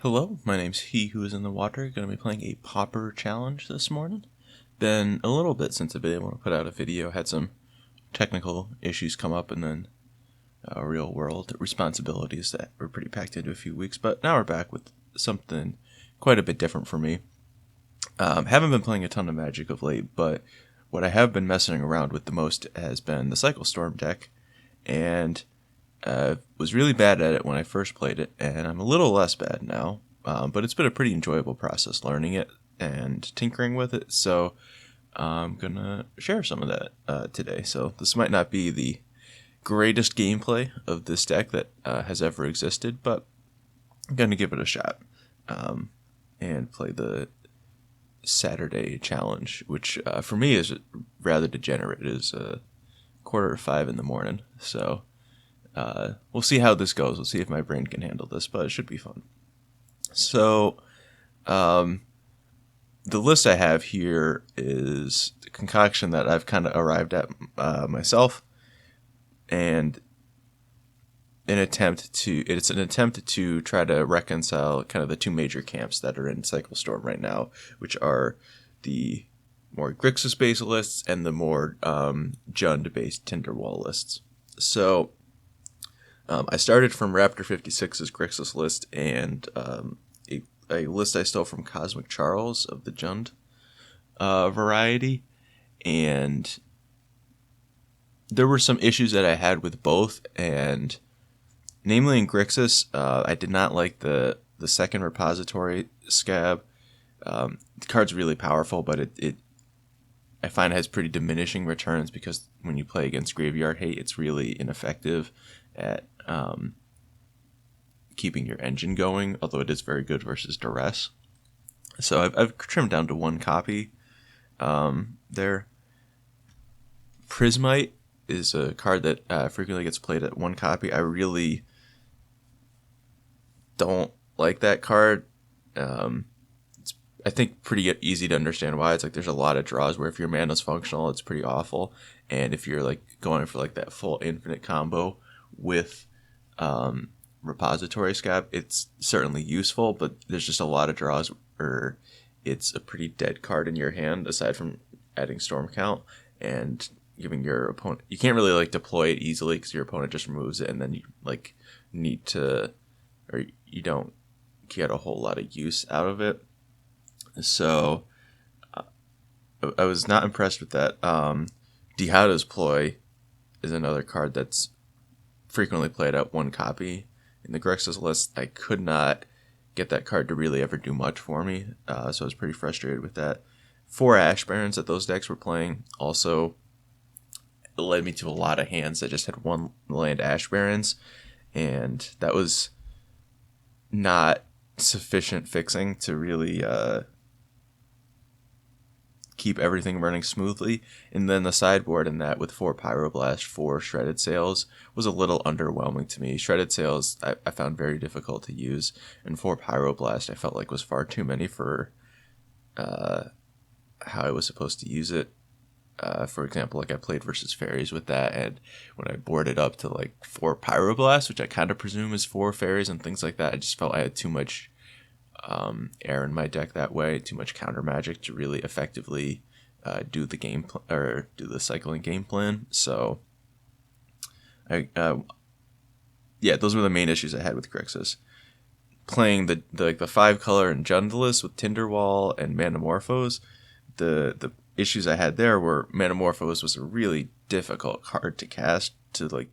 Hello, my name's He Who Is in the Water. Going to be playing a Pauper challenge this morning. Been a little bit since I've been able to put out a video. Had some technical issues come up and then real world responsibilities that were pretty packed into a few weeks. But now we're back with something quite a bit different for me. Haven't been playing a ton of Magic of late, but what I have been messing around with the most has been the Cycle Storm deck. And was really bad at it when I first played it, and I'm a little less bad now. But it's been a pretty enjoyable process learning it and tinkering with it. So I'm gonna share some of that today. So this might not be the greatest gameplay of this deck that has ever existed, but I'm gonna give it a shot and play the Saturday challenge, which for me is rather degenerate. It is 4:45 in the morning, so we'll see how this goes. We'll see if my brain can handle this, but it should be fun. So, the list I have here is the concoction that I've kind of arrived at myself, and it's an attempt to try to reconcile kind of the two major camps that are in Cycle Storm right now, which are the more Grixis-based lists and the more Jund-based Tinder Wall lists. So, I started from Raptor 56's Grixis list and a list I stole from Cosmic Charles of the Jund variety. And there were some issues that I had with both, and namely in Grixis, I did not like the second repository scab. The card's really powerful, but it I find it has pretty diminishing returns because when you play against Graveyard Hate, it's really ineffective at keeping your engine going, although it is very good versus Duress. So I've trimmed down to one copy there. Prismite is a card that frequently gets played at one copy. I really don't like that card. It's, I think, pretty easy to understand why. It's like there's a lot of draws where if your mana's functional, it's pretty awful. And if you're like going for like that full infinite combo with repository scab, it's certainly useful, but there's just a lot of draws where it's a pretty dead card in your hand aside from adding storm count and giving your opponent, you can't really like deploy it easily because your opponent just removes it, and then you like need to, or you don't get a whole lot of use out of it. So I was not impressed with that. Dihada's Ploy is another card that's frequently played at one copy in the Grixis list. I could not get that card to really ever do much for me, so I was pretty frustrated with that. 4 Ash Barons that those decks were playing also led me to a lot of hands that just had one land Ash Barons, and that was not sufficient fixing to really keep everything running smoothly. And then the sideboard in that with 4 Pyroblast, 4 Shredded Sails was a little underwhelming to me. Shredded Sails I found very difficult to use, and 4 Pyroblast I felt like was far too many for how I was supposed to use it. For example, like I played versus Fairies with that, and when I boarded up to like 4 Pyroblast, which I kind of presume is 4 Fairies and things like that, I just felt I had too much air in my deck that way, too much counter magic to really effectively do the game or do the cycling game plan. So, those were the main issues I had with Grixis. Playing the 5 color and Jundless with Tinder Wall and Manamorphose, the issues I had there were Manamorphose was a really difficult card to cast to like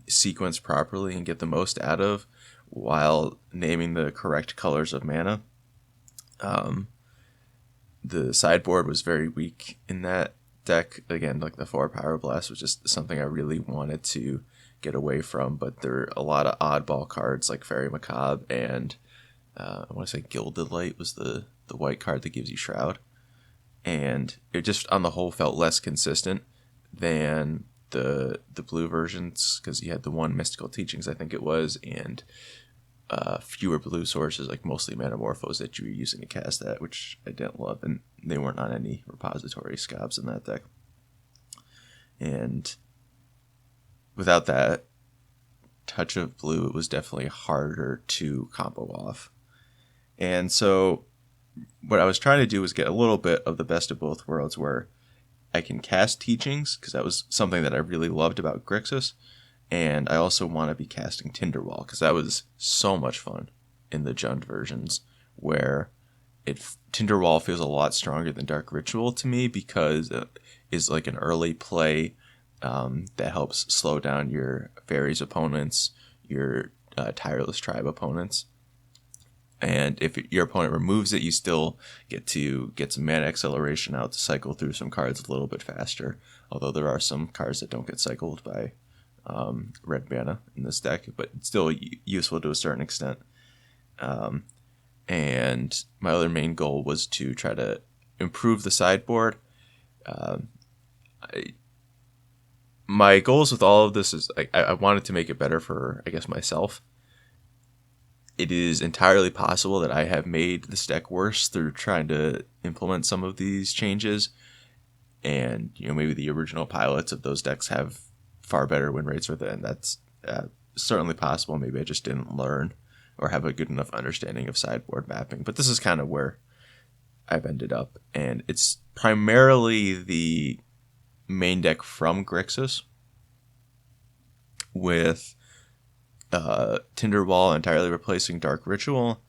sequence properly and get the most out of, while naming the correct colors of mana. The sideboard was very weak in that deck. Again, like the 4 Pyroblast was just something I really wanted to get away from, but there are a lot of oddball cards like Fairy Macabre and I want to say Gilded Light was the white card that gives you Shroud. And it just on the whole felt less consistent than the blue versions, because you had the 1 Mystical Teachings, I think it was, and fewer blue sources, like mostly Manamorphose that you were using to cast that, which I didn't love, and they weren't on any repository scabs in that deck. And without that touch of blue, it was definitely harder to combo off. And so what I was trying to do was get a little bit of the best of both worlds, where I can cast Teachings, because that was something that I really loved about Grixis, and I also want to be casting Tinder Wall, because that was so much fun in the Jund versions, where Tinder Wall feels a lot stronger than Dark Ritual to me, because it is like an early play that helps slow down your Fairies opponents, your Tireless Tribe opponents. And if your opponent removes it, you still get to get some mana acceleration out to cycle through some cards a little bit faster. Although there are some cards that don't get cycled by red mana in this deck, but it's still useful to a certain extent. And my other main goal was to try to improve the sideboard. My goals with all of this is I wanted to make it better for, I guess, myself. It is entirely possible that I have made this deck worse through trying to implement some of these changes. And, maybe the original pilots of those decks have far better win rates with it. And that's certainly possible. Maybe I just didn't learn or have a good enough understanding of sideboard mapping. But this is kind of where I've ended up. And it's primarily the main deck from Grixis, with Tinder Wall entirely replacing Dark Ritual.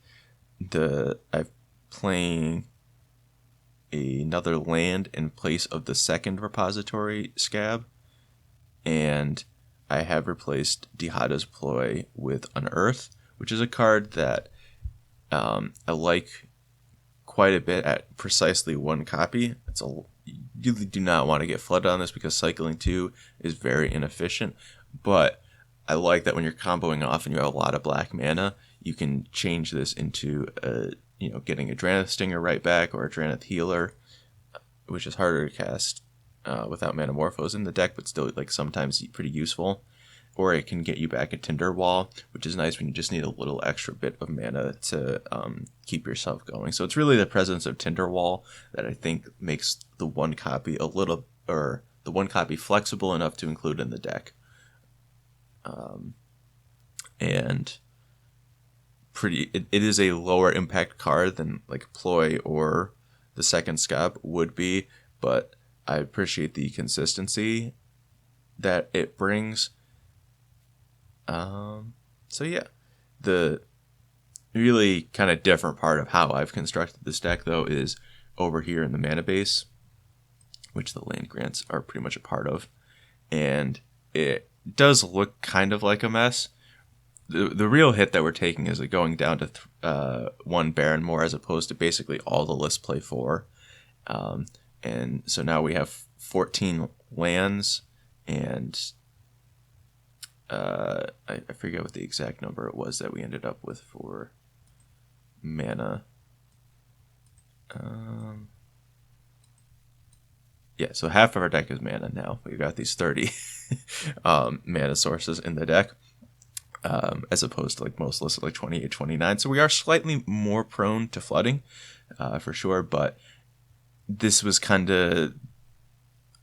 I'm playing another land in place of the second repository Scab, and I have replaced Dihada's Ploy with Unearth, which is a card that I like quite a bit at precisely one copy. You really do not want to get flooded on this, because cycling 2 is very inefficient, but I like that when you're comboing off and you have a lot of black mana, you can change this into getting a Drannith Stinger right back, or a Drannith Healer, which is harder to cast without Manamorphose in the deck, but still sometimes pretty useful. Or it can get you back a Tinder Wall, which is nice when you just need a little extra bit of mana to keep yourself going. So it's really the presence of Tinder Wall that I think makes the one copy flexible enough to include in the deck. And it is a lower impact card than Ploy or the second Scab would be, but I appreciate the consistency that it brings. So yeah, the really kind of different part of how I've constructed this deck, though, is over here in the mana base, which the land grants are pretty much a part of, and it does look kind of like a mess. The real hit that we're taking is going down to one Baron more, as opposed to basically all the lists play 4. And so now we have 14 lands, and I forget what the exact number it was that we ended up with for mana. Yeah, so half of our deck is mana now. We've got these 30 mana sources in the deck, as opposed to most lists 28, 29. So we are slightly more prone to flooding, for sure, but this was kind of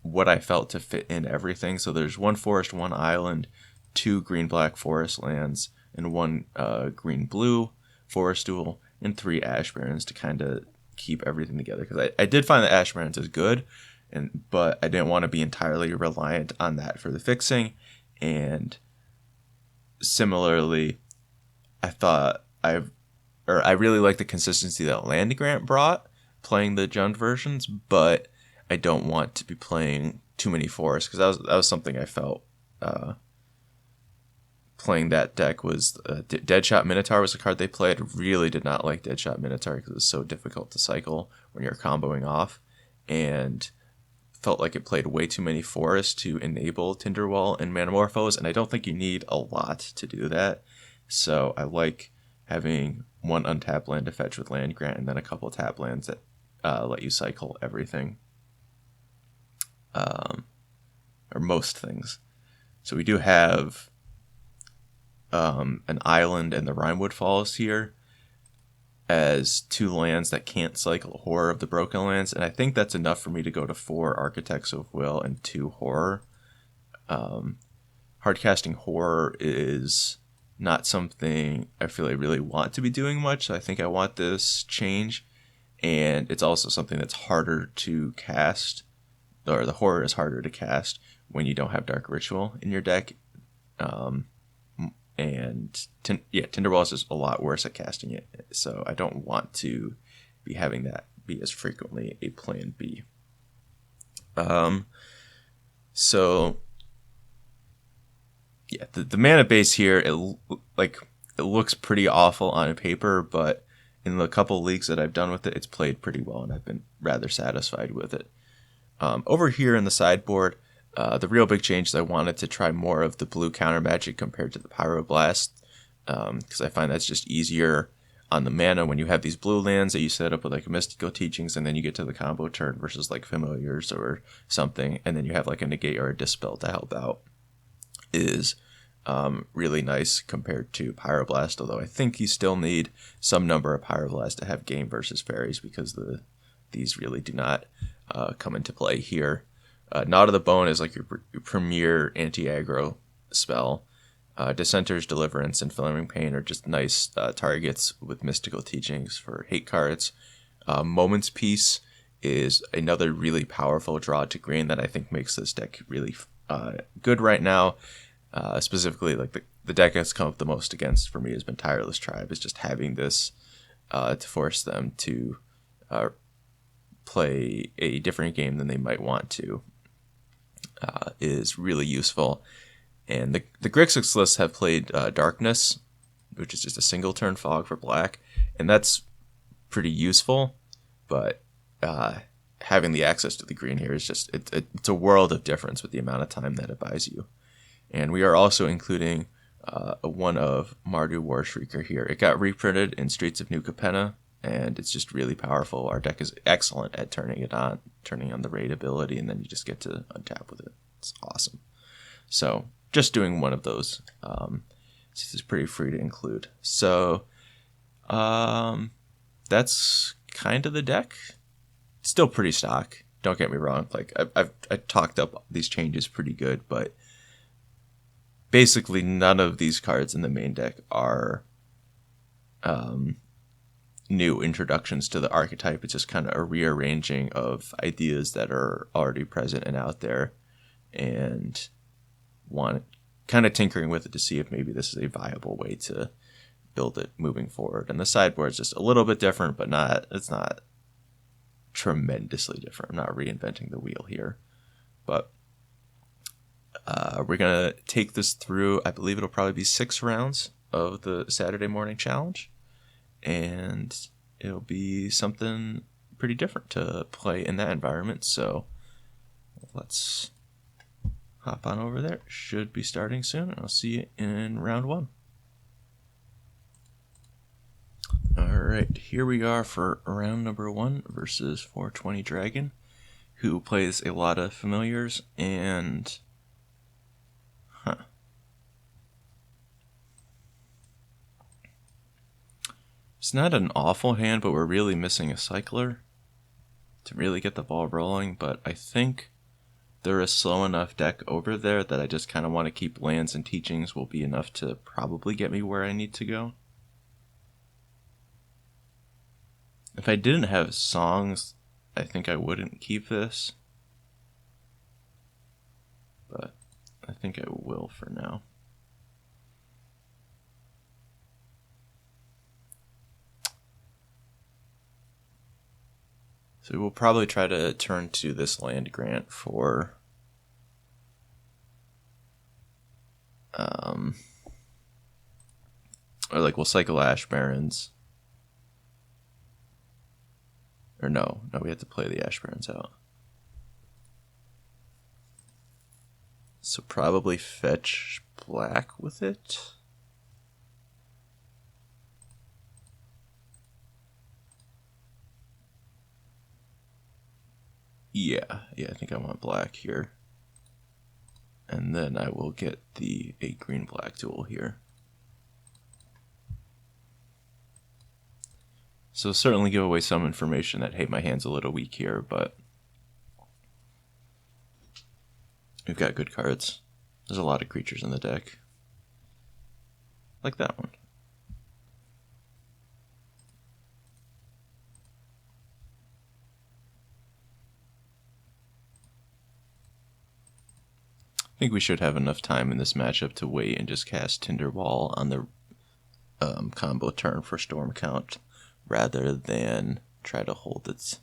what I felt to fit in everything. So there's 1 forest, 1 island, 2 green-black forest lands, and 1 green-blue forest duel, and 3 Ash Barrens to kind of keep everything together. Because I did find that Ash Barrens is good, but I didn't want to be entirely reliant on that for the fixing. And similarly, I really like the consistency that Land Grant brought playing the Jund versions, but I don't want to be playing too many forests, because that was something I felt playing that deck was Deadshot Minotaur was a card they played. I really did not like Deadshot Minotaur because it was so difficult to cycle when you're comboing off, and felt like it played way too many forests to enable Tinder Wall and Manamorphose, and I don't think you need a lot to do that. So I like having 1 untapped land to fetch with Land Grant, and then a couple tap lands that let you cycle everything, or most things. So we do have an island and the Rimewood Falls here as 2 lands that can't cycle Horror of the Broken Lands, and I think that's enough for me to go to 4 Architects of Will and 2 Horror. Hardcasting Horror is not something I feel I really want to be doing much. So I think I want this change. And it's also something that's harder to cast, or the horror is harder to cast when you don't have Dark Ritual in your deck. And Tinder Wall is just a lot worse at casting it. So I don't want to be having that be as frequently a plan B. So yeah, the mana base here, it looks pretty awful on paper, but in the couple leagues that I've done with it, it's played pretty well, and I've been rather satisfied with it. Over here in the sideboard, the real big change is I wanted to try more of the blue counter magic compared to the Pyroblast, because I find that's just easier on the mana when you have these blue lands that you set up with like Mystical Teachings, and then you get to the combo turn versus like Familiars or something, and then you have like a Negate or a Dispel to help out, is really nice compared to Pyroblast, although I think you still need some number of Pyroblast to have game versus fairies, because these really do not come into play here. Knot of the Bone is like your premier anti-aggro spell. Dissenter's Deliverance and Flaming Pain are just nice targets with Mystical Teachings for hate cards. Moment's Peace is another really powerful draw to green that I think makes this deck really good right now. Specifically, like the deck that's come up the most against for me has been Tireless Tribe. Is just having this to force them to play a different game than they might want to is really useful. And the Grixis lists have played Darkness, which is just a single turn fog for black, and that's pretty useful. But having the access to the green here is just it's a world of difference with the amount of time that it buys you. And we are also including one of Mardu Warshrieker here. It got reprinted in Streets of New Capenna, and it's just really powerful. Our deck is excellent at turning on the raid ability, and then you just get to untap with it. It's awesome. So just doing one of those. This is pretty free to include. So that's kind of the deck. It's still pretty stock. Don't get me wrong. Like I talked up these changes pretty good, but basically none of these cards in the main deck are new introductions to the archetype. It's just kind of a rearranging of ideas that are already present and out there, and kind of tinkering with it to see if maybe this is a viable way to build it moving forward. And the sideboard is just a little bit different, but it's not tremendously different. I'm not reinventing the wheel here, but we're going to take this through, I believe it'll probably be 6 rounds of the Saturday morning challenge, and it'll be something pretty different to play in that environment. So let's hop on over there. Should be starting soon, and I'll see you in round 1. Alright, here we are for round number 1 versus 420 Dragon, who plays a lot of familiars, and it's not an awful hand, but we're really missing a cycler to really get the ball rolling. But I think they're a slow enough deck over there that I just kind of want to keep lands and teachings will be enough to probably get me where I need to go. If I didn't have songs, I think I wouldn't keep this, but I think I will for now. So we'll probably try to turn to this land grant for or like we'll cycle Ash Barrens. Or no, we have to play the Ash Barrens out. So probably fetch black with it. Yeah, I think I want black here. And then I will get a green-black duel here. So certainly give away some information that, hey, my hand's a little weak here, but we've got good cards. There's a lot of creatures in the deck. like that one. I think we should have enough time in this matchup to wait and just cast Tinder Wall on the combo turn for Storm Count, rather than try to hold its.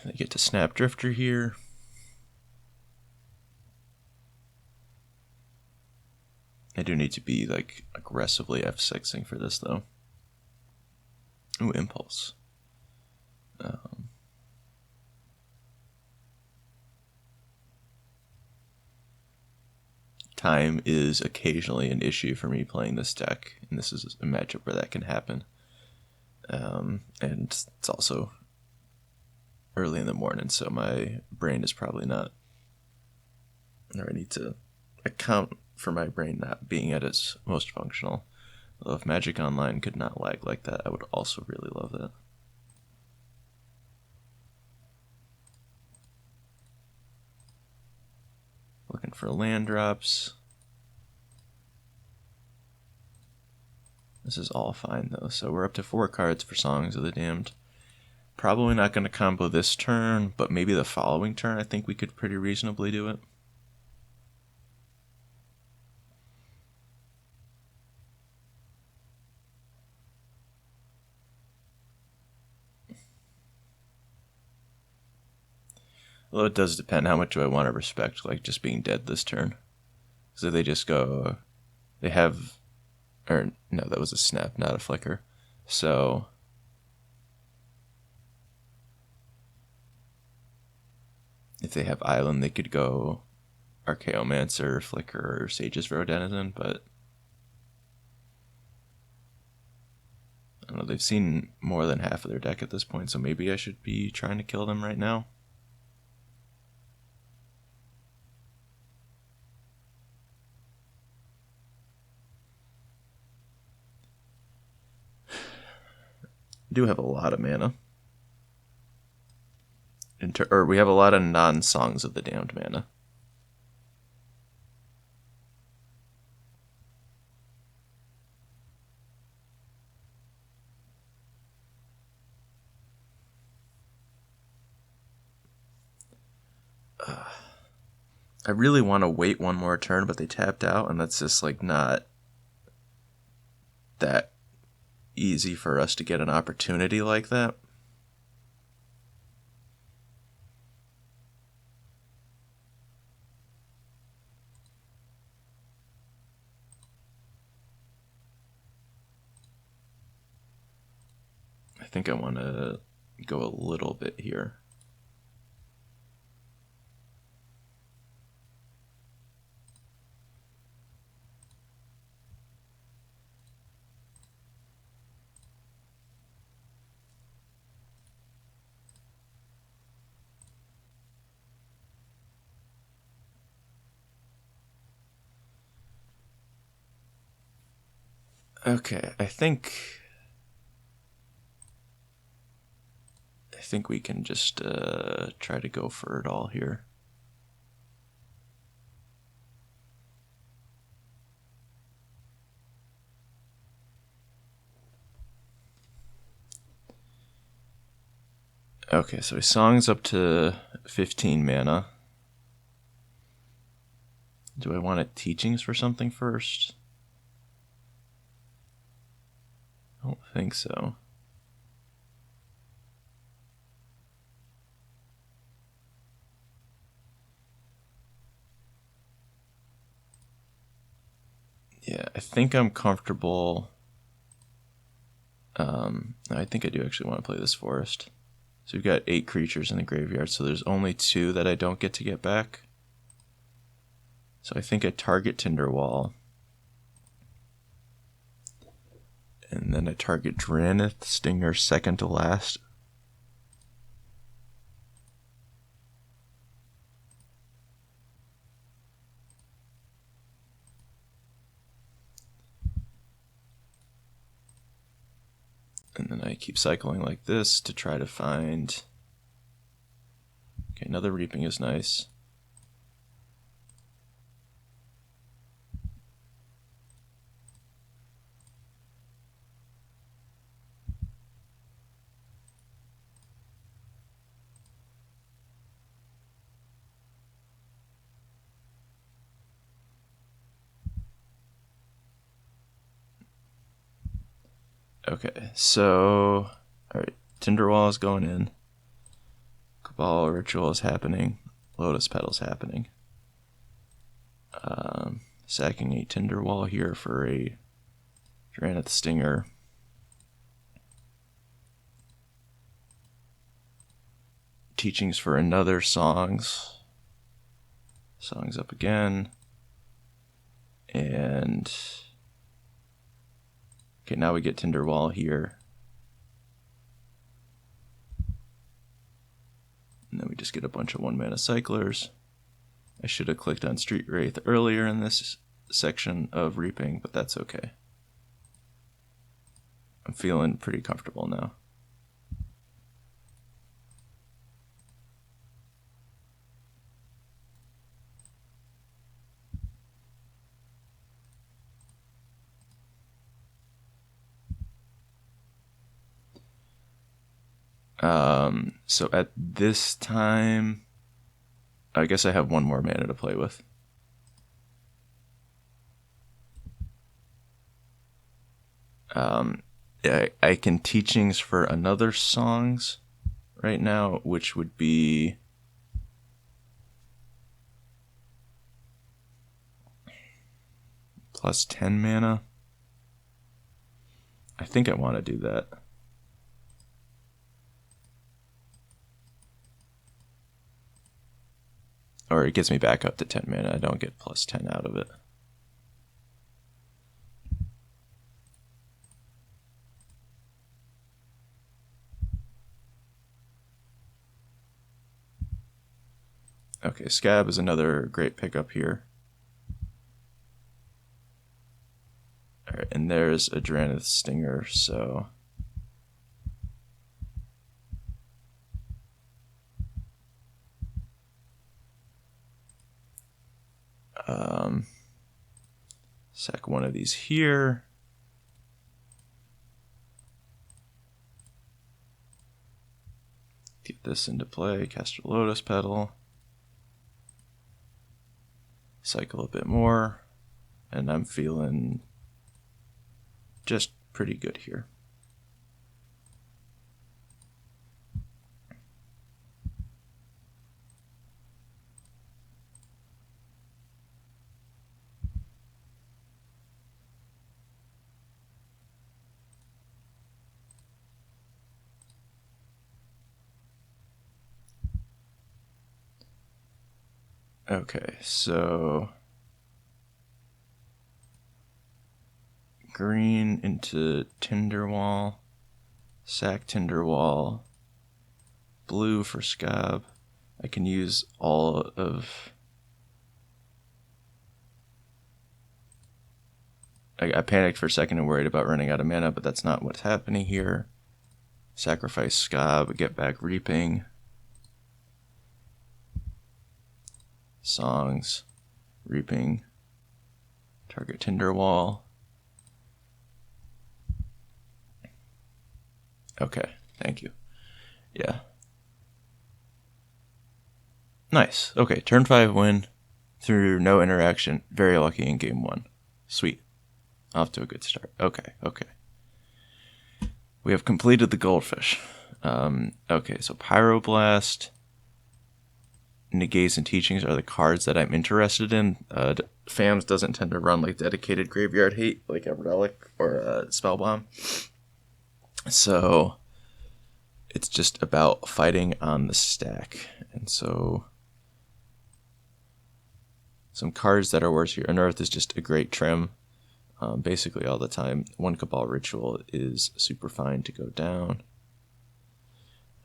They get to Snap Drifter here. I do need to be like aggressively F6ing for this though. Ooh, Impulse. Time is occasionally an issue for me playing this deck, and this is a matchup where that can happen. And it's also early in the morning, so my brain is probably not. Or I need to account for my brain not being at its most functional. Although if Magic Online could not lag like that, I would also really love that. Looking for land drops. This is all fine though, so we're up to 4 cards for Songs of the Damned. Probably not going to combo this turn, but maybe the following turn I think we could pretty reasonably do it. Although it does depend how much do I want to respect, like, just being dead this turn. So they just go, they have, or no, that was a snap, not a flicker. So if they have Island, they could go Archaeomancer, Flicker, or Sage's Row Denizen, but I don't know, they've seen more than half of their deck at this point, so maybe I should be trying to kill them right now. Do have a lot of mana. Or we have a lot of non-Songs of the Damned mana. I really want to wait one more turn, but they tapped out, and that's just like not that easy for us to get an opportunity like that. I think I want to go a little bit here. Okay, I think we can just try to go for it all here. Okay, so his song's up to 15 mana. Do I want it teachings for something first? I don't think so. Yeah, I think I'm comfortable. I think I do actually want to play this forest. So we've got 8 creatures in the graveyard, so there's only 2 that I don't get to get back. So I think I target Tinder Wall. And then I target Dranith Stinger second to last. And then I keep cycling like this to try to find... Okay, another Reaping is nice. Okay, so alright, Tinder Wall is going in. Cabal Ritual is happening. Lotus Petal's happening. Sacking a Tinder Wall here for a Granite Stinger. Teachings for another Songs. Songs up again. And okay, now we get Tinder Wall here. And then we just get a bunch of 1-mana cyclers. I should have clicked on Street Wraith earlier in this section of Reaping, but that's okay. I'm feeling pretty comfortable now. So at this time, I guess I have 1 more mana to play with. I can Teachings for another Songs right now, which would be plus 10 mana. I think I want to do that. Or it gets me back up to 10 mana. I don't get plus 10 out of it. Okay, Scab is another great pickup here. Alright, and there's a Granite Stinger, so sack one of these here. Get this into play, cast a Lotus Petal. Cycle a bit more, and I'm feeling just pretty good here. Okay, so green into Tinder Wall, sack Tinder Wall, blue for Scab. I can use all of... I panicked for a second and worried about running out of mana, but that's not what's happening here. Sacrifice Scab, get back Reaping. Songs, Reaping, target Tinder Wall. Okay, thank you. Yeah. Nice. Okay, turn 5 win through no interaction. Very lucky in game 1. Sweet. Off to a good start. Okay. We have completed the Goldfish. Okay, so Pyroblast, Negates, and Teachings are the cards that I'm interested in. FAMS doesn't tend to run like dedicated Graveyard Hate like a Relic or a Spellbomb. So it's just about fighting on the stack. And so some cards that are worse here. Unearth is just a great trim. Basically all the time. 1 Cabal Ritual is super fine to go down.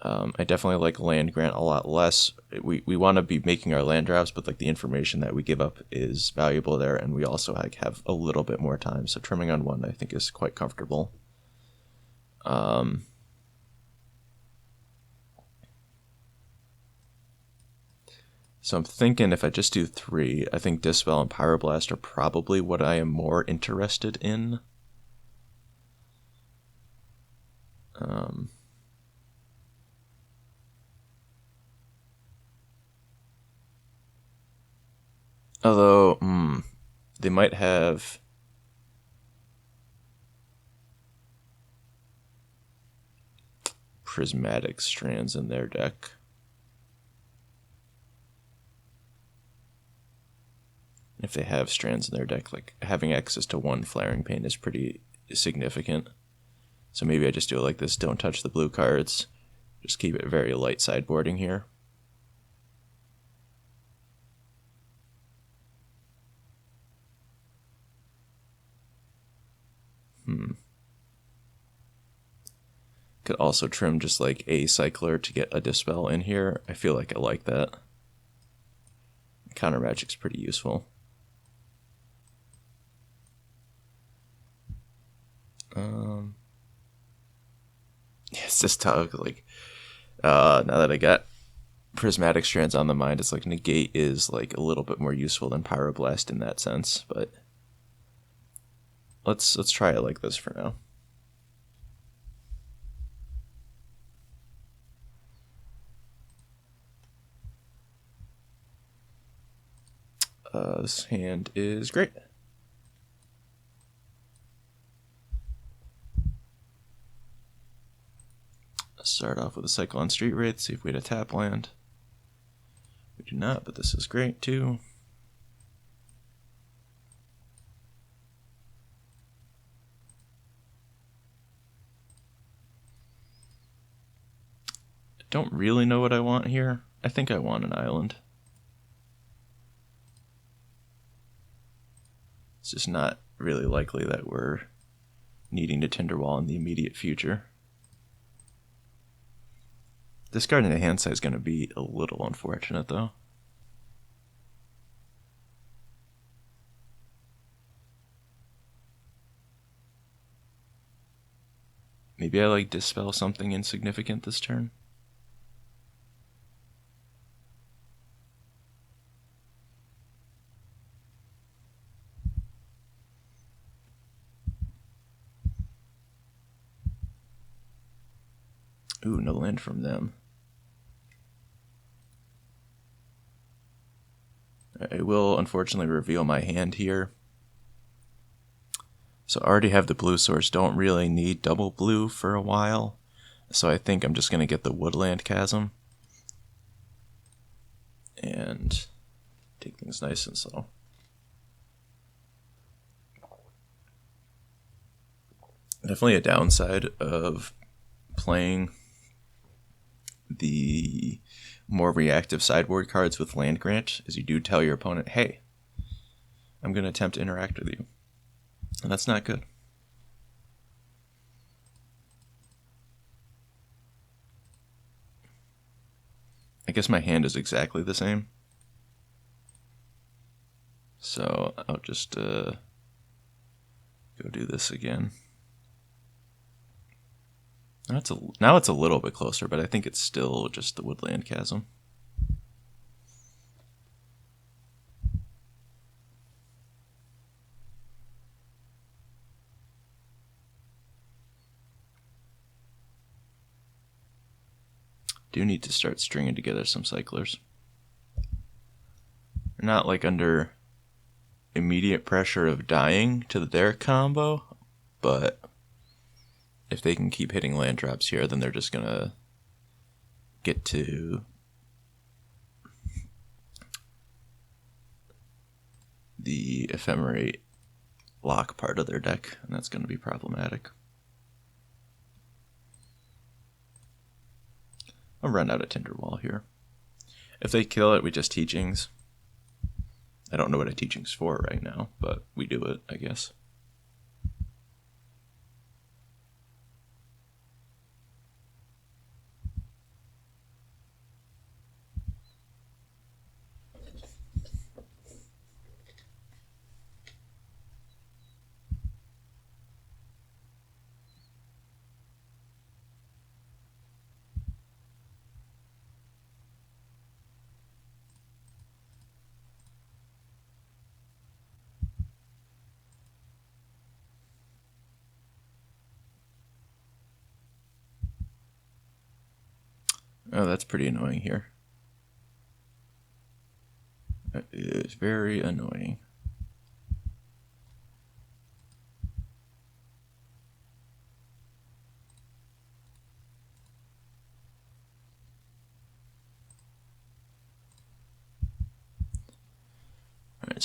I definitely like Land Grant a lot less. We want to be making our land drafts, but like the information that we give up is valuable there, and we also like have a little bit more time. So trimming on 1, I think, is quite comfortable. So I'm thinking if I just do 3, I think Dispel and Pyroblast are probably what I am more interested in. Although, they might have... prismatic strands in their deck. If they have strands in their deck, like having access to one Flaring Pain is pretty significant. So maybe I just do it like this, don't touch the blue cards, just keep it very light sideboarding here. Could also trim just like a cycler to get a Dispel in here. I feel like I like that. Counter Magic's pretty useful. It's just tough. Like, now that I got Prismatic Strands on the mind, it's like Negate is like a little bit more useful than Pyroblast in that sense. But let's try it like this for now. This hand is great. Let's start off with a Cyclone Street Wraith, see if we had a tap land. We do not, but this is great too. I don't really know what I want here. I think I want an island. It's just not really likely that we're needing to Tinder Wall in the immediate future. Discarding the hand size is going to be a little unfortunate, though. Maybe I like Dispel something insignificant this turn. Ooh, no land from them. I will unfortunately reveal my hand here. So I already have the blue source, don't really need double blue for a while. So I think I'm just going to get the Woodland Chasm. And take things nice and slow. Definitely a downside of playing the more reactive sideboard cards with Land Grant is you do tell your opponent, hey, I'm going to attempt to interact with you. And that's not good. I guess my hand is exactly the same. So I'll just go do this again. Now it's a little bit closer, but I think it's still just the Woodland Chasm. Do need to start stringing together some cyclers. They're not like under immediate pressure of dying to their combo, but if they can keep hitting land drops here, then they're just gonna get to the Ephemerate lock part of their deck, and that's gonna be problematic. I'll run out of Tinder Wall here. If they kill it, we just teachings. I don't know what a teaching's for right now, but we do it, I guess. Oh, that's pretty annoying here. That is very annoying.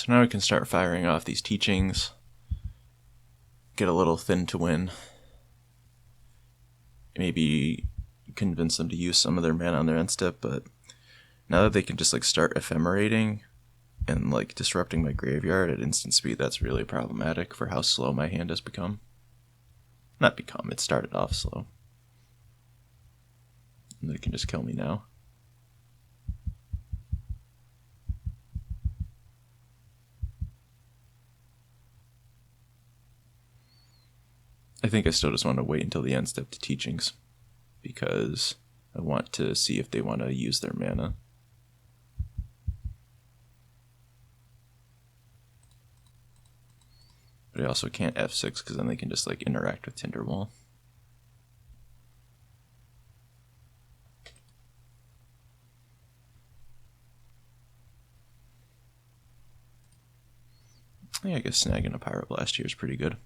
So now we can start firing off these teachings. Get a little thin to win. Maybe convince them to use some of their mana on their end step, but now that they can just like start ephemerating and like disrupting my graveyard at instant speed, that's really problematic for how slow my hand has become. Not become, it started off slow. And they can just kill me now. I think I still just want to wait until the end step to teachings, because I want to see if they want to use their mana. But I also can't F6 because then they can just like interact with Tinder Wall. Yeah, I guess snagging a Pyroblast here is pretty good.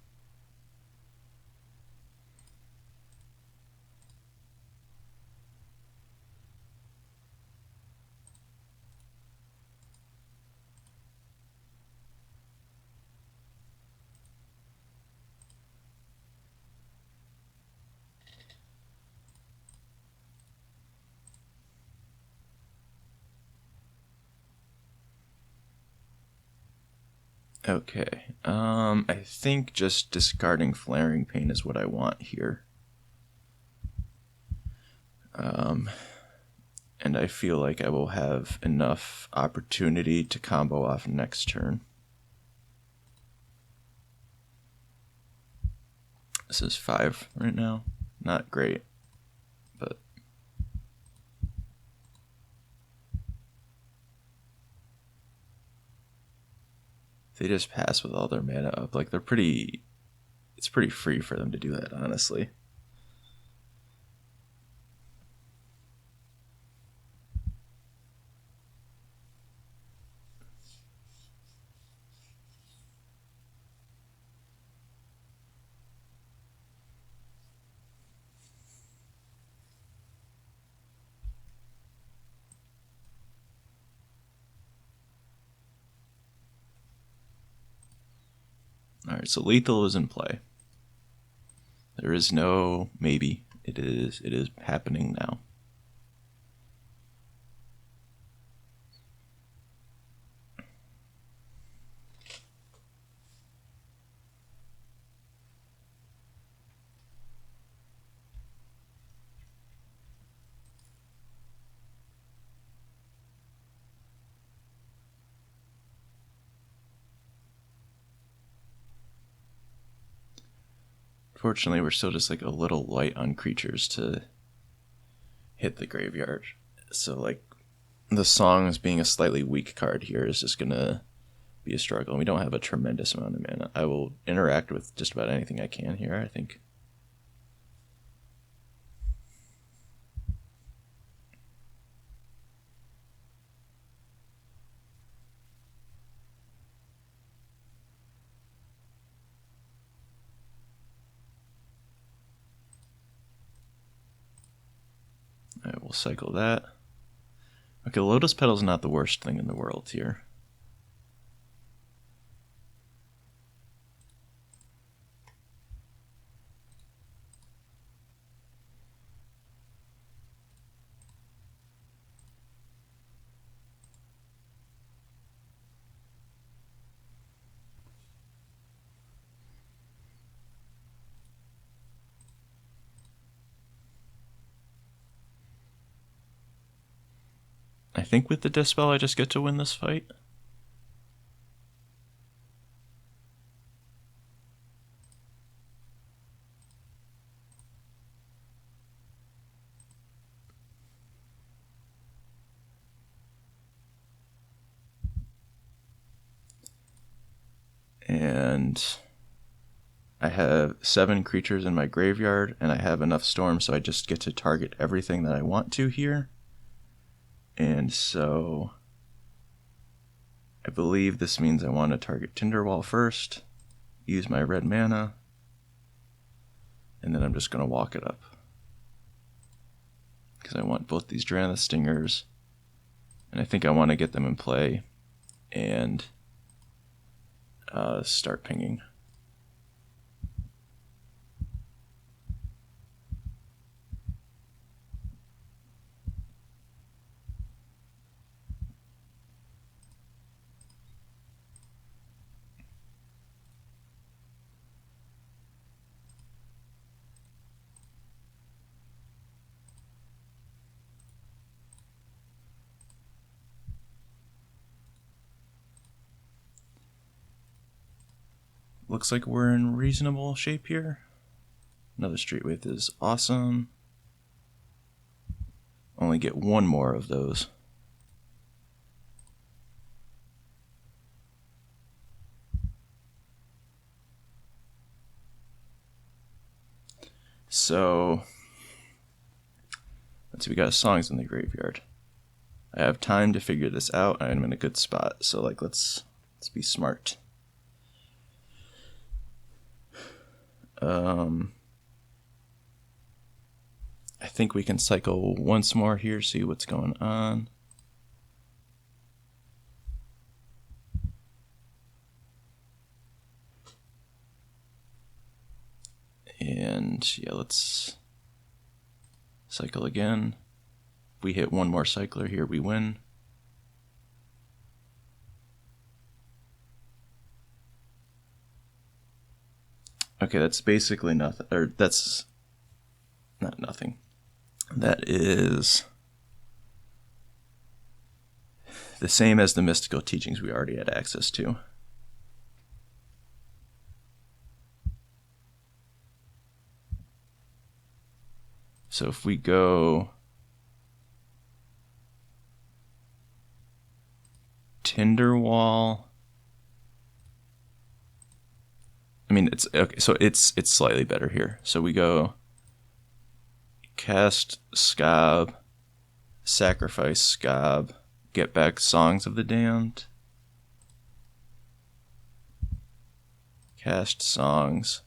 Okay, I think just discarding Flaring Pain is what I want here. And I feel like I will have enough opportunity to combo off next turn. This is 5 right now. Not great, but they just pass with all their mana up. Like it's pretty free for them to do that, honestly. Alright, so lethal is in play. There is no maybe. It is happening now. Fortunately, we're still just like a little light on creatures to hit the graveyard. So like the songs being a slightly weak card here is just gonna be a struggle. We don't have a tremendous amount of mana. I will interact with just about anything I can here, I think. I will cycle that. Okay, Lotus Petal's not the worst thing in the world here. I think with the Dispel I just get to win this fight. And I have 7 creatures in my graveyard, and I have enough storm, so I just get to target everything that I want to here. And so I believe this means I want to target Tinder Wall first, use my red mana, and then I'm just going to walk it up. Because I want both these Drannith Stingers, and I think I want to get them in play and start pinging. Looks like we're in reasonable shape here. Another street width is awesome. Only get one more of those. So, let's see, we got songs in the graveyard. I have time to figure this out. I'm in a good spot. So, like, let's be smart. I think we can cycle once more here, see what's going on. And yeah, let's cycle again. If we hit one more cycler here, we win. Okay, that's basically nothing, or that's not nothing. That is the same as the mystical teachings we already had access to. So if we go Tinder Wall, I mean, it's okay. So it's slightly better here. So we go cast Scob, sacrifice Scob, get back Songs of the Damned, cast Songs,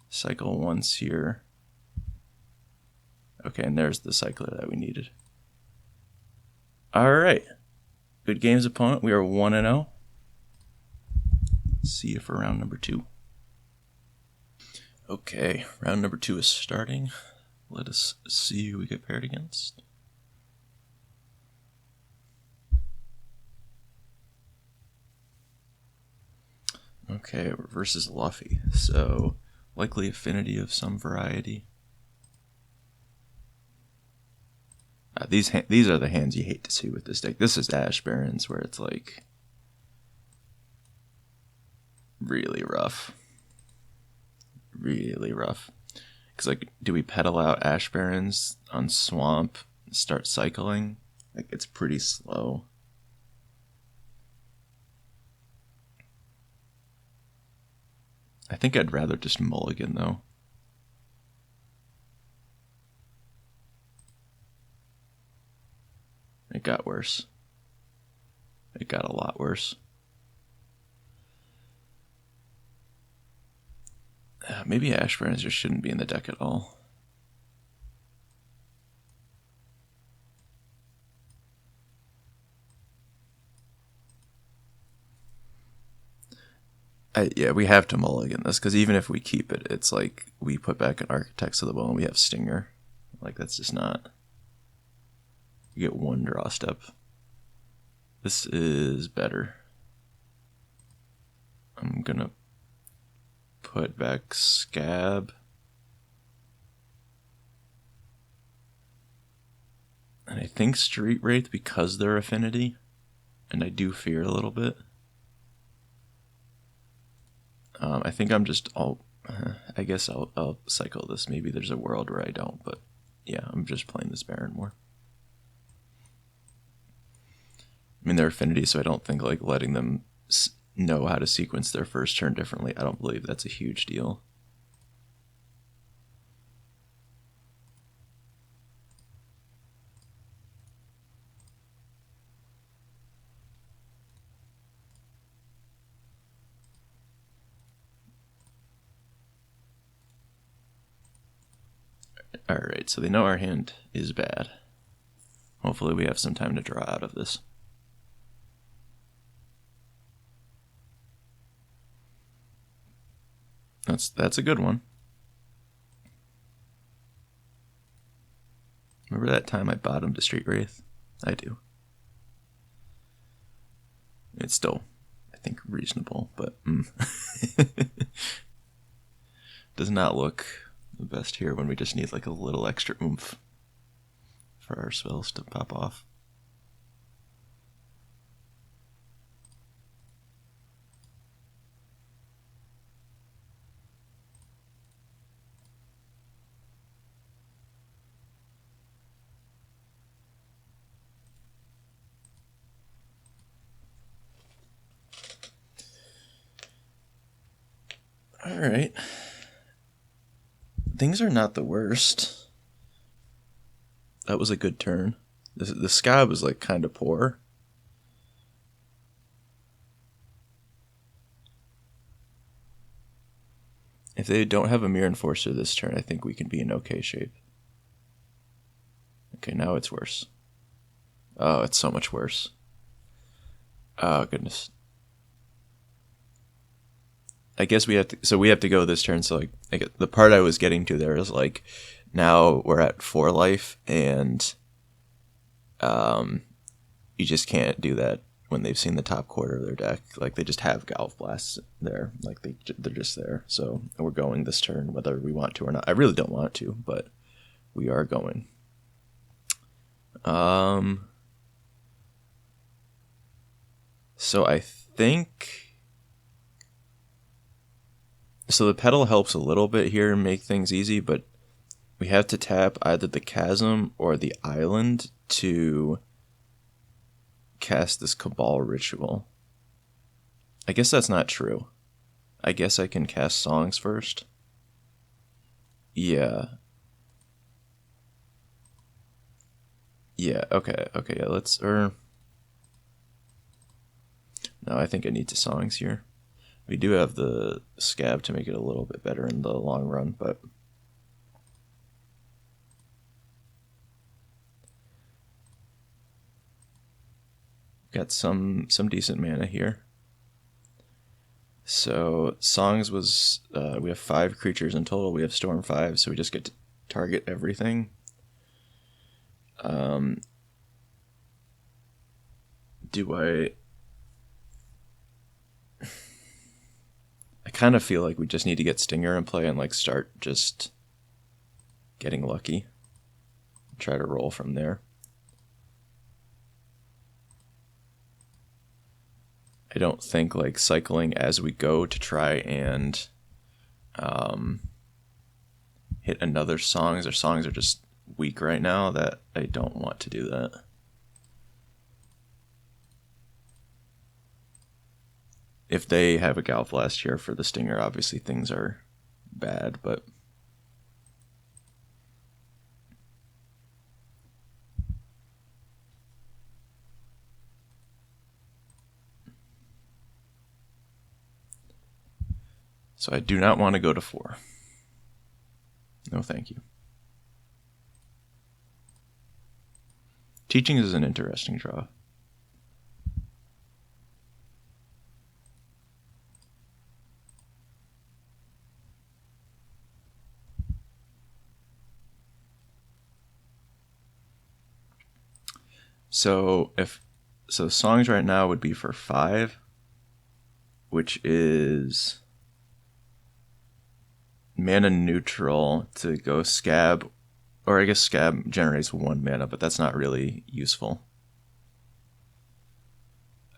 cycle once here. Okay, and there's the cycler that we needed. All right. Good games, opponent. We are 1-0. See you for round number 2. Okay, round number 2 is starting. Let us see who we get paired against. Okay, versus Luffy. So, likely affinity of some variety. These are the hands you hate to see with this deck. This is Ash Barrens, where it's like really rough. Really rough. Because, like, do we pedal out Ash Barrens on Swamp and start cycling? Like, it's pretty slow. I think I'd rather just mulligan, though. It got worse. It got a lot worse. Maybe Ash Barrens just shouldn't be in the deck at all. Yeah, we have to mulligan this, because even if we keep it, it's like we put back an Archetype to the Wall and we have Stinger. Like, that's just not... You get one draw step. This is better. I'm gonna put back Scab. And I think Street Wraith, because they're affinity, and I do fear a little bit. I think I'm just I guess I'll cycle this. Maybe there's a world where I don't, but yeah, I'm just playing this Baron more. I mean, they're affinity, so I don't think like letting them know how to sequence their first turn differently. I don't believe that's a huge deal. Alright, so they know our hand is bad. Hopefully we have some time to draw out of this. That's a good one. Remember that time I bottomed a Street Wraith? I do. It's still, I think, reasonable, but does not look the best here when we just need like a little extra oomph for our spells to pop off. All right. Things are not the worst. That was a good turn. The scab was like kind of poor. If they don't have a Mirror Enforcer this turn, I think we can be in okay shape. Okay, now it's worse. Oh, it's so much worse. Oh, goodness. I guess we have to go this turn. So like the part I was getting to there is like, now we're at 4 life, and you just can't do that when they've seen the top quarter of their deck. Like, they just have Galv Blasts there. Like, they're just there. So we're going this turn whether we want to or not. I really don't want to, but we are going. So I think... So the pedal helps a little bit here and make things easy, but we have to tap either the Chasm or the Island to cast this Cabal Ritual. I guess that's not true. I guess I can cast Songs first. Yeah. Yeah, okay, yeah, let's... No, I think I need to Songs here. We do have the Scab to make it a little bit better in the long run, but... Got some decent mana here. So, Songs was... we have 5 creatures in total. We have Storm 5, so we just get to target everything. Do I kind of feel like we just need to get Stinger in play and like start just getting lucky. Try to roll from there. I don't think like cycling as we go to try and hit another Songs, or Songs are just weak right now, that I don't want to do that. If they have a Galv Blast here for the Stinger, obviously things are bad, but... So I do not want to go to 4. No, thank you. Teaching is an interesting draw. So Songs right now would be for 5, which is mana neutral to go Scab, or I guess Scab generates 1 mana, but that's not really useful.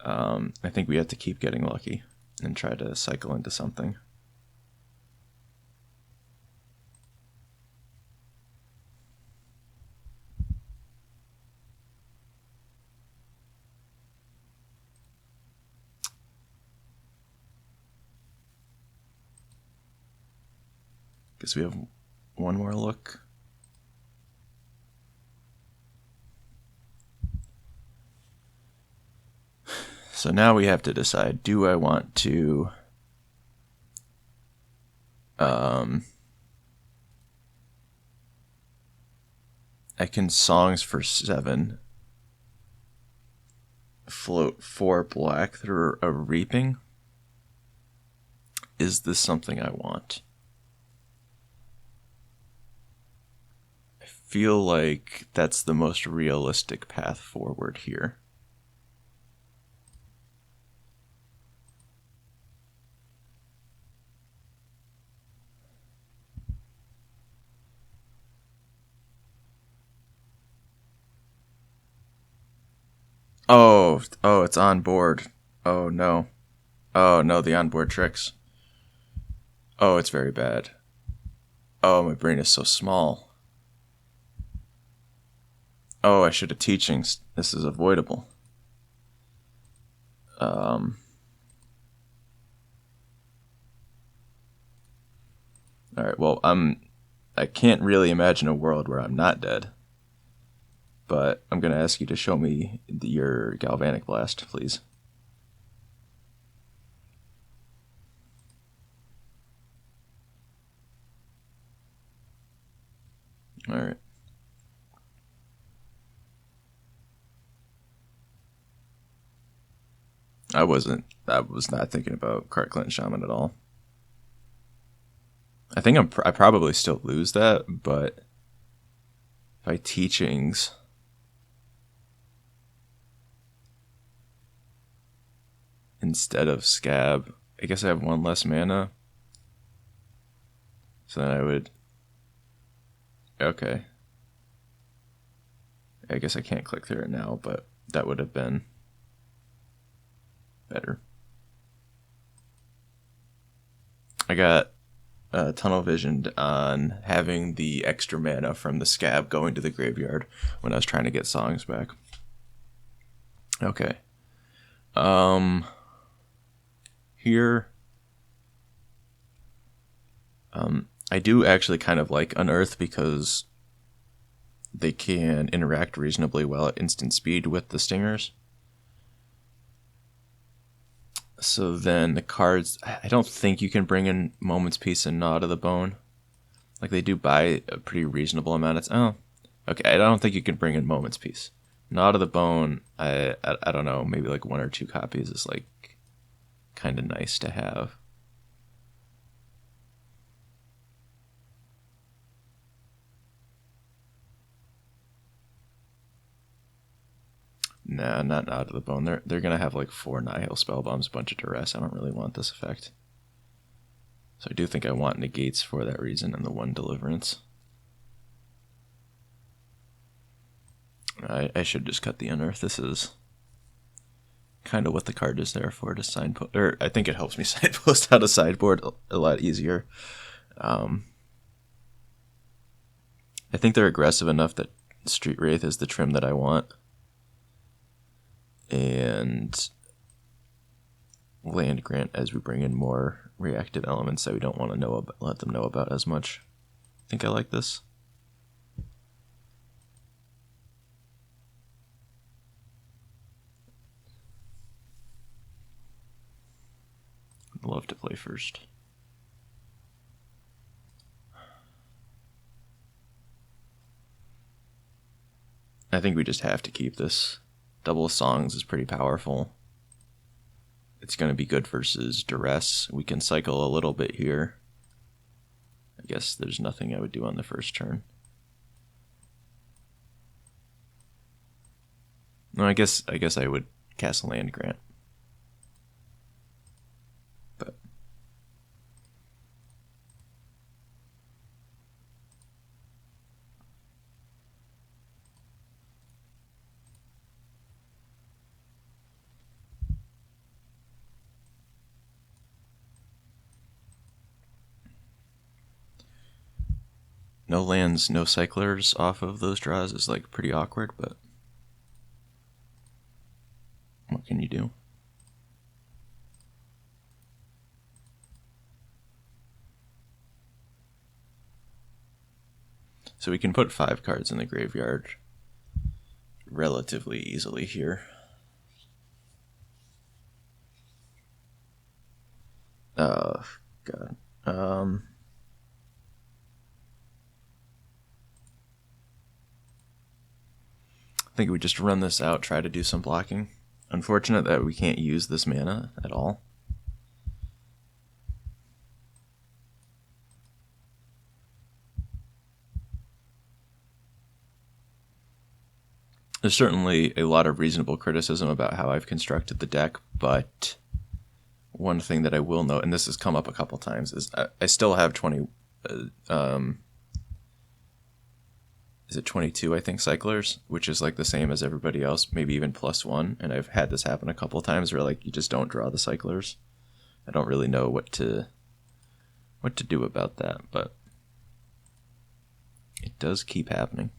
I think we have to keep getting lucky and try to cycle into something. Guess we have one more look. So now we have to decide, do I want to I can Songs for 7, float 4 black through a Reaping, Is this something I want? I feel like that's the most realistic path forward here. Oh, it's on board. Oh no. Oh no, the onboard tricks. Oh, it's very bad. Oh, my brain is so small. Oh, I should have teachings. This is avoidable. Alright, well, I can't really imagine a world where I'm not dead. But I'm gonna ask you to show me your galvanic blast, please. Alright. I was not thinking about Cart Shaman at all. I think I probably still lose that, but if I teachings, instead of Scab, I guess I have one less mana. So then I would... Okay. I guess I can't click through it now, but that would have been better. I got tunnel visioned on having the extra mana from the Scab going to the graveyard when I was trying to get songs back. Okay. Here, I do actually kind of like Unearth because they can interact reasonably well at instant speed with the stingers. So then the cards, I don't think you can bring in Moment's Peace and Gnaw to the Bone. Like, they do buy a pretty reasonable amount of time. Oh, okay, I don't think you can bring in Moment's Peace. Gnaw to the Bone, I don't know, maybe like 1 or 2 copies is like kind of nice to have. Nah, not Gnaw to the Bone. They're gonna have like 4 Nihil Spellbombs, a bunch of Duress. I don't really want this effect. So I do think I want Negates for that reason and the 1 Deliverance. I should just cut the Unearth. This is kind of what the card is there for, to signpost. Or I think it helps me signpost out a sideboard a lot easier. I think they're aggressive enough that Street Wraith is the trim that I want. And Land Grant as we bring in more reactive elements that we don't want to let them know about as much. I think I like this. I'd love to play first. I think we just have to keep this. Double Songs is pretty powerful. It's going to be good versus Duress. We can cycle a little bit here. I guess there's nothing I would do on the first turn. No, I guess I would cast Land Grant. But no lands, no cyclers off of those draws is like pretty awkward, but what can you do? So we can put 5 cards in the graveyard relatively easily here. Oh, God. I think we just run this out, try to do some blocking. Unfortunate that we can't use this mana at all. There's certainly a lot of reasonable criticism about how I've constructed the deck, but one thing that I will note, and this has come up a couple times, is I still have 20, is it 22, I think, cyclers, which is like the same as everybody else, maybe even +1, and I've had this happen a couple times where like you just don't draw the cyclers. I don't really know what to do about that, but it does keep happening.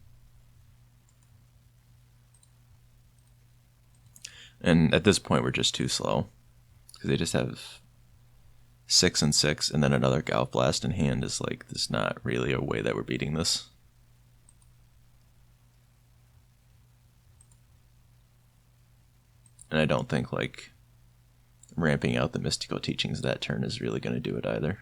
And at this point, we're just too slow, because they just have 6 and 6, and then another Gout Blast in hand is like, there's not really a way that we're beating this. And I don't think like ramping out the mystical teachings that turn is really going to do it either.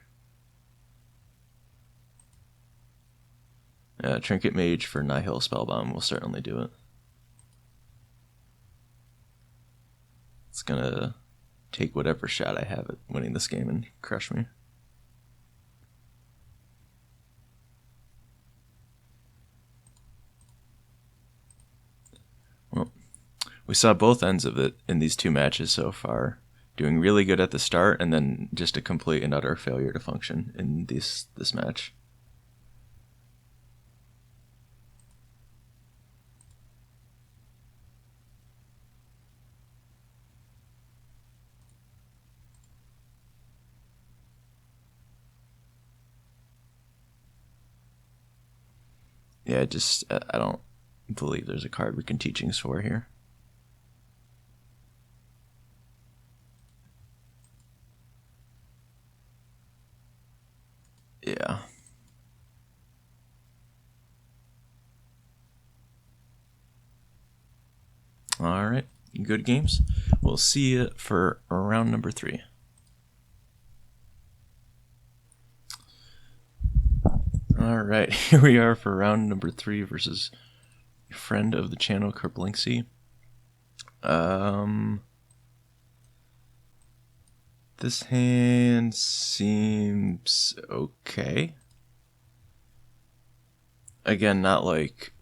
Trinket Mage for Nihil Spellbomb will certainly do it. It's gonna take whatever shot I have at winning this game and crush me. Well, we saw both ends of it in these two matches so far. Doing really good at the start, and then just a complete and utter failure to function in this match. Yeah, I don't believe there's a card we can teachings for here. Yeah. All right, good games. We'll see you for round number 3. All right, here we are for round number 3 versus a friend of the channel, Kerblinksy. This hand seems okay. Again, not like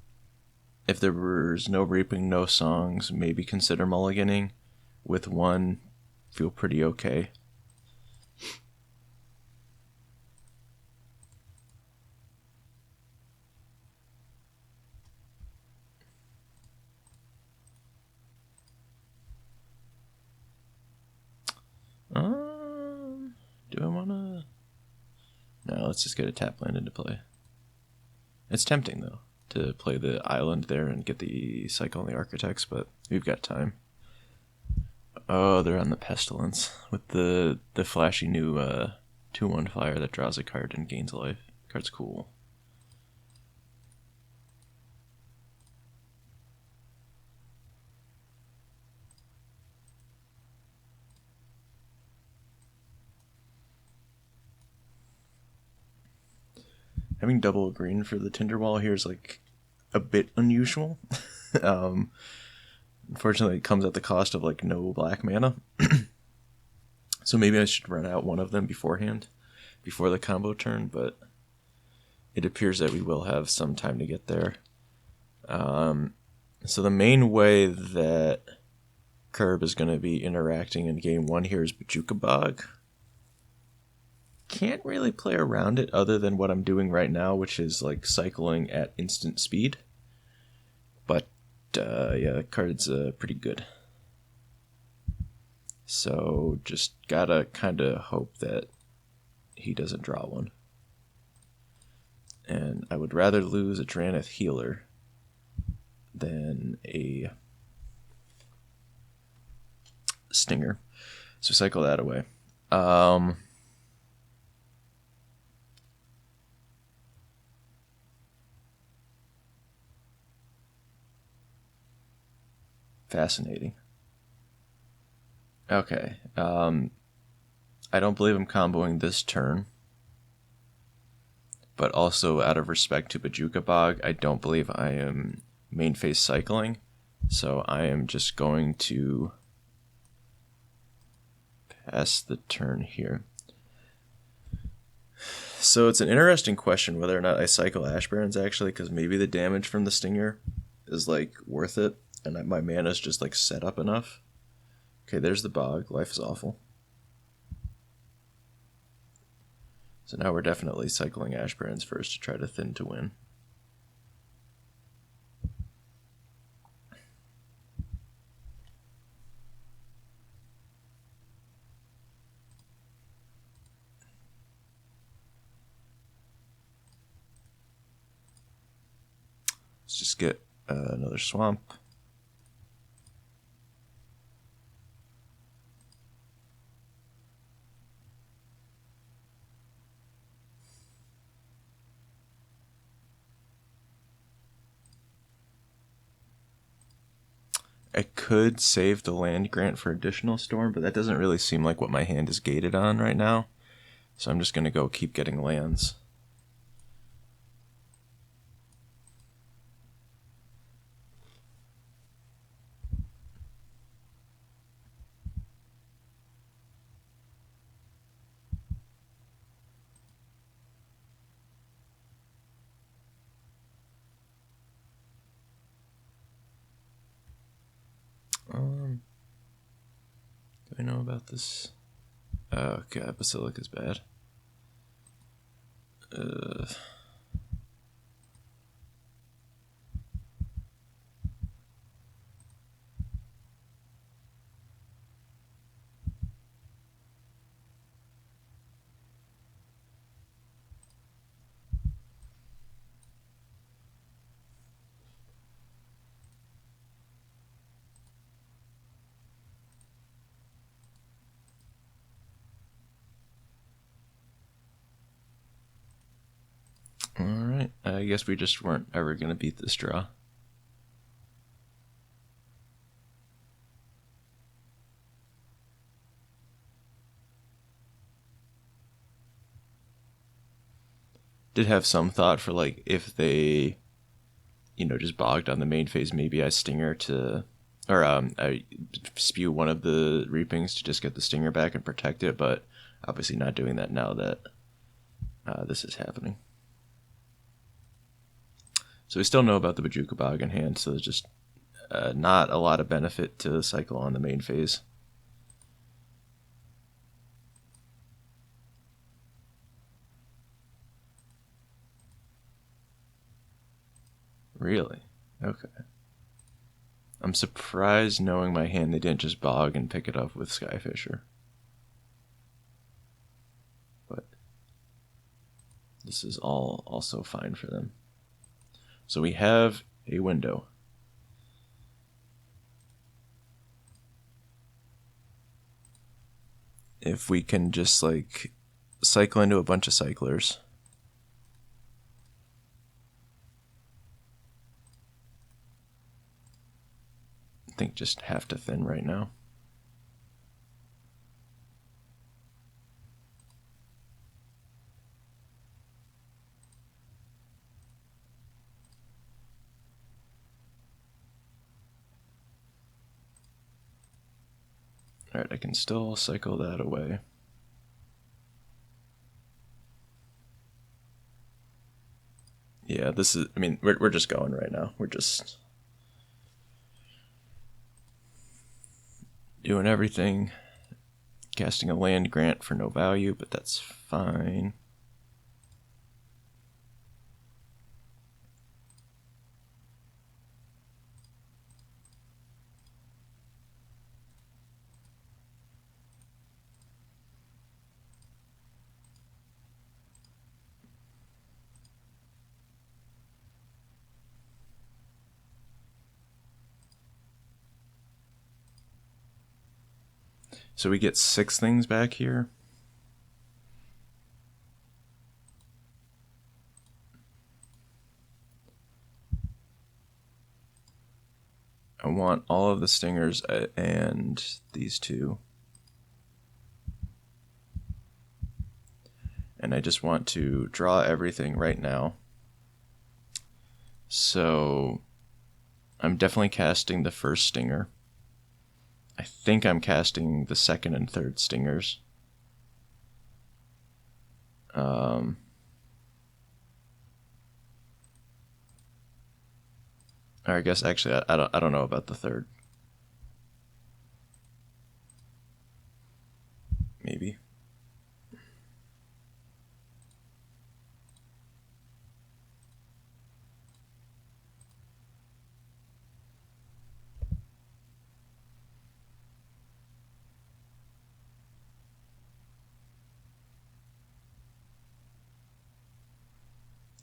if there was no reaping, no songs, maybe consider mulliganing. With 1, feel pretty okay. Do I wanna? No, let's just get a tap land into play. It's tempting though to play the island there and get the cycle on the archetypes, but we've got time. Oh, they're on the pestilence with the flashy new 2/1 flyer that draws a card and gains life. Card's cool. Having double green for the Tinder Wall here is like a bit unusual. Unfortunately, it comes at the cost of like no black mana. So maybe I should run out one of them beforehand, before the combo turn, but it appears that we will have some time to get there. So the main way that Kerb is going to be interacting in game 1 here is Bajuka Bog. Can't really play around it other than what I'm doing right now, which is like cycling at instant speed. But yeah, the card's pretty good. So just gotta kind of hope that he doesn't draw one. And I would rather lose a Draneth Healer than a Stinger. So cycle that away. Fascinating. Okay. I don't believe I'm comboing this turn. But also, out of respect to Bajuka Bog, I don't believe I am main phase cycling. So I am just going to pass the turn here. So it's an interesting question whether or not I cycle Ash Barrens actually, because maybe the damage from the Stinger is like worth it. And my mana's just like set up enough. Okay, there's the bog. Life is awful. So now we're definitely cycling Ash Barrens first to try to thin to win. Let's just get another swamp. I could save the land grant for additional storm, but that doesn't really seem like what my hand is gated on right now. So I'm just going to go keep getting lands. Do I know about this? Oh god, Basilica's bad. Alright, I guess we just weren't ever going to beat this draw. Did have some thought for like if they, just bogged on the main phase, maybe I stinger to, or I spew one of the reapings to just get the stinger back and protect it, but obviously not doing that now that this is happening. So we still know about the Bajuka Bog in hand, so there's just not a lot of benefit to the cycle on the main phase. Really? Okay. I'm surprised, knowing my hand, they didn't just bog and pick it up with Skyfisher. But this is all also fine for them. So we have a window. If we can just like cycle into a bunch of cyclers. I think just have to thin right now. Alright, I can still cycle that away. Yeah, this is, I mean, we're just going right now. We're just doing everything. Casting a land grant for no value, but that's fine. So we get 6 things back here. I want all of the stingers and these 2. And I just want to draw everything right now. So I'm definitely casting the first stinger. I think I'm casting the second and third stingers. I Or I guess actually I don't know about the third. Maybe.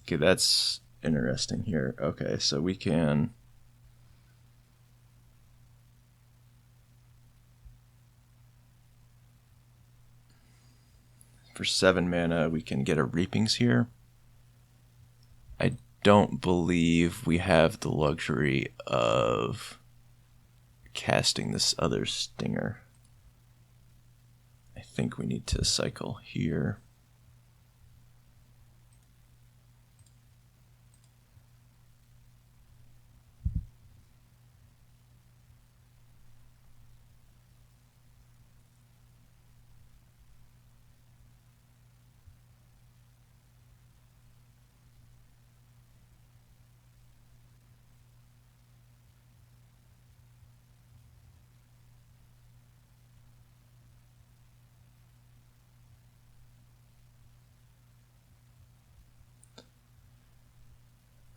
Okay, that's interesting here. Okay, so we can... For 7 mana, we can get a Reapings here. I don't believe we have the luxury of casting this other Stinger. I think we need to cycle here.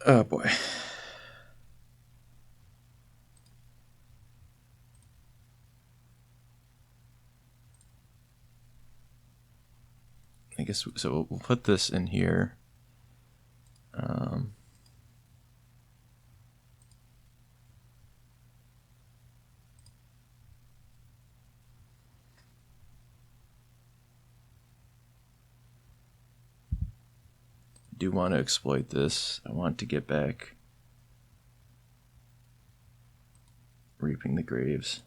Oh boy. I guess so. We'll put this in here. Do want to exploit this. I want to get back Reaping the Graves.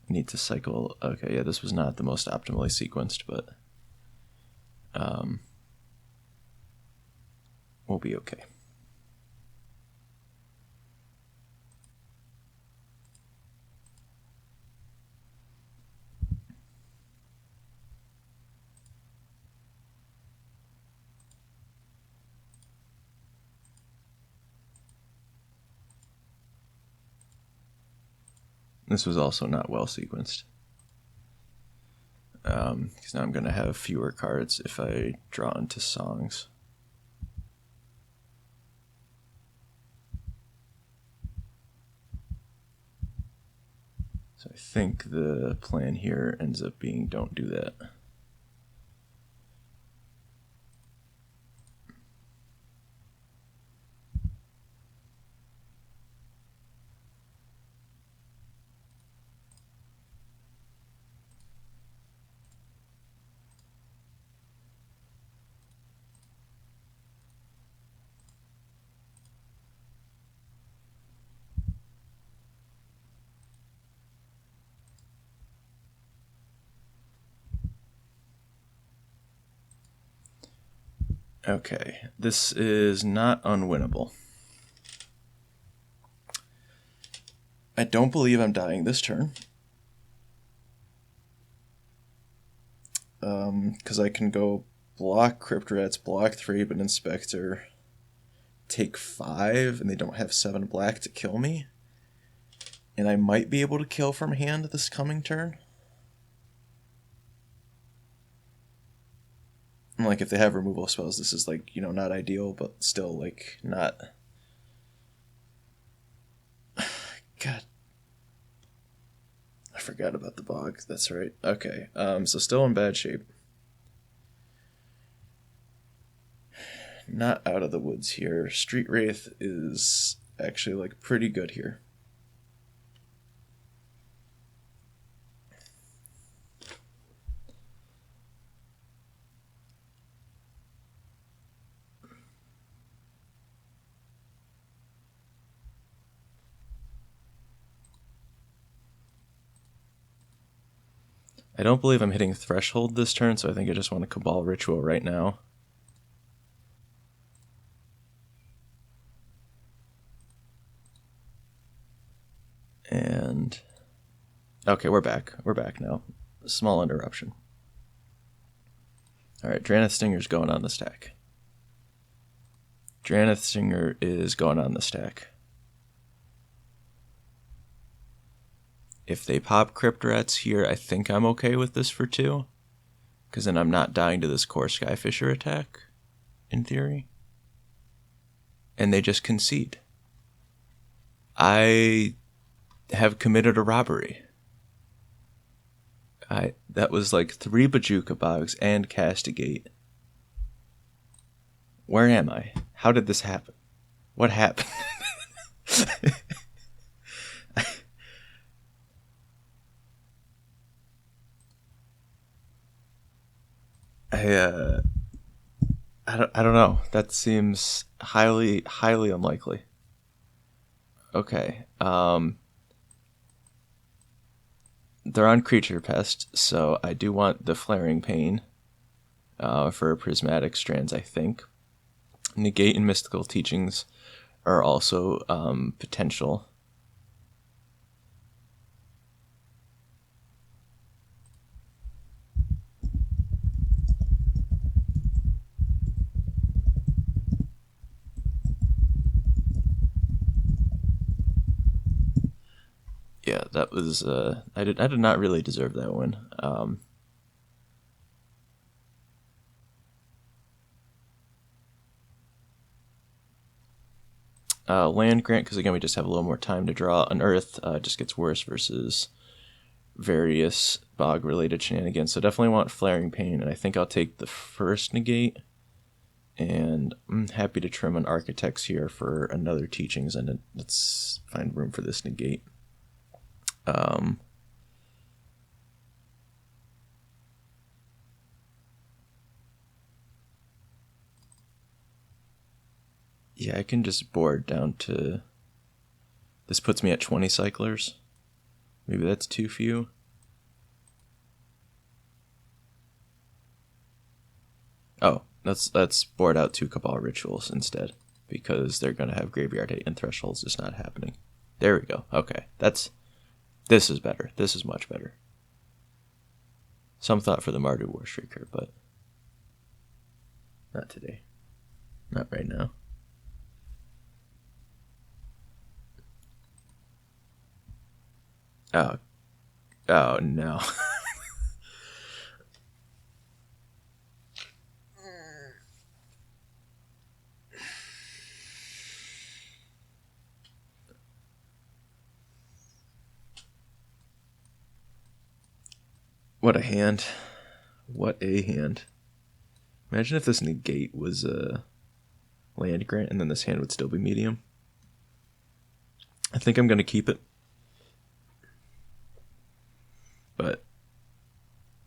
Need to cycle. Okay, yeah, this was not the most optimally sequenced, but we'll be okay. This was also not well sequenced. Because now I'm going to have fewer cards if I draw into songs. So I think the plan here ends up being don't do that. Okay, this is not unwinnable. I don't believe I'm dying this turn. Because I can go block Crypt Rats, block 3, but Inspector, take 5, and they don't have 7 black to kill me. And I might be able to kill from hand this coming turn. And like, if they have removal spells, this is like, you know, not ideal, but still, like, not... God. I forgot about the bog. That's right. Okay, so still in bad shape. Not out of the woods here. Street Wraith is actually, like, pretty good here. I don't believe I'm hitting Threshold this turn, so I think I just want to Cabal Ritual right now. And... okay, we're back. We're back now. Small interruption. Alright, Draneth Stinger's going on the stack. Draneth Stinger is going on the stack. If they pop Crypt Rats here, I think I'm okay with this for 2. Because then I'm not dying to this core Skyfisher attack, in theory. And they just concede. I have committed a robbery. That was like 3 Bajuka Bogs and Castigate. Where am I? How did this happen? What happened? I don't know. That seems highly unlikely. Okay. They're on Creature Pest, so I do want the Flaring Pain for Prismatic Strands, I think. Negate and Mystical Teachings are also potential. Yeah, that was I did not really deserve that win. Land Grant, because again we just have a little more time to draw. Unearth just gets worse versus various bog related shenanigans, so definitely want Flaring Pain, and I think I'll take the first negate. And I'm happy to trim on Architects here for another Teachings, and let's find room for this negate. Yeah, I can just board down to... This puts me at 20 cyclers. Maybe that's too few. Oh, let's board out 2 Cabal Rituals instead, because they're going to have Graveyard Hate and Thresholds just not happening. There we go. Okay, this is better. This is much better. Some thought for the Mardu Warstreaker, but not today. Not right now. Oh no. What a hand. What a hand. Imagine if this negate was a land grant and then this hand would still be medium. I think I'm going to keep it. But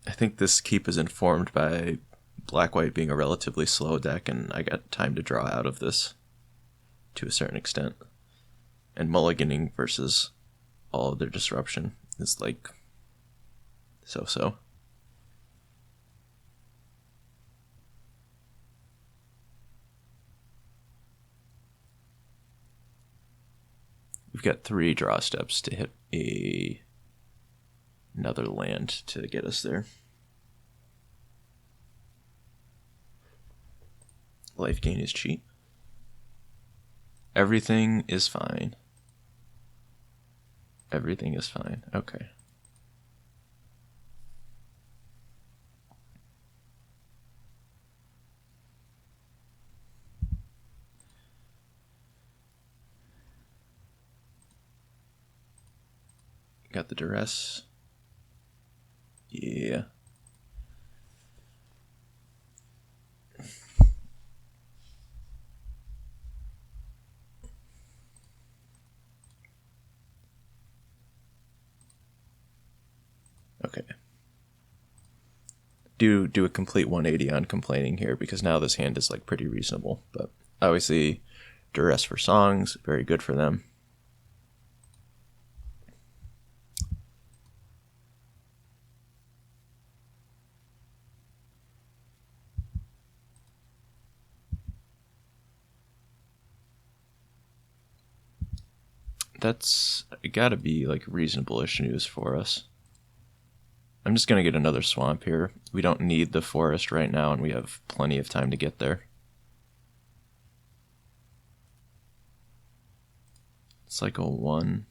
I think this keep is informed by black-white being a relatively slow deck, and I got time to draw out of this to a certain extent. And mulliganing versus all of their disruption is like so-so. We've got 3 draw steps to hit another land to get us there. Life gain is cheap. Everything is fine. Everything is fine. Okay. Got the duress. Yeah. Okay. Do a complete 180 on complaining here, because now this hand is like pretty reasonable. But obviously, duress for songs, very good for them. That's gotta be like reasonable-ish news for us. I'm just going to get another swamp here. We don't need the forest right now, and we have plenty of time to get there. Cycle one.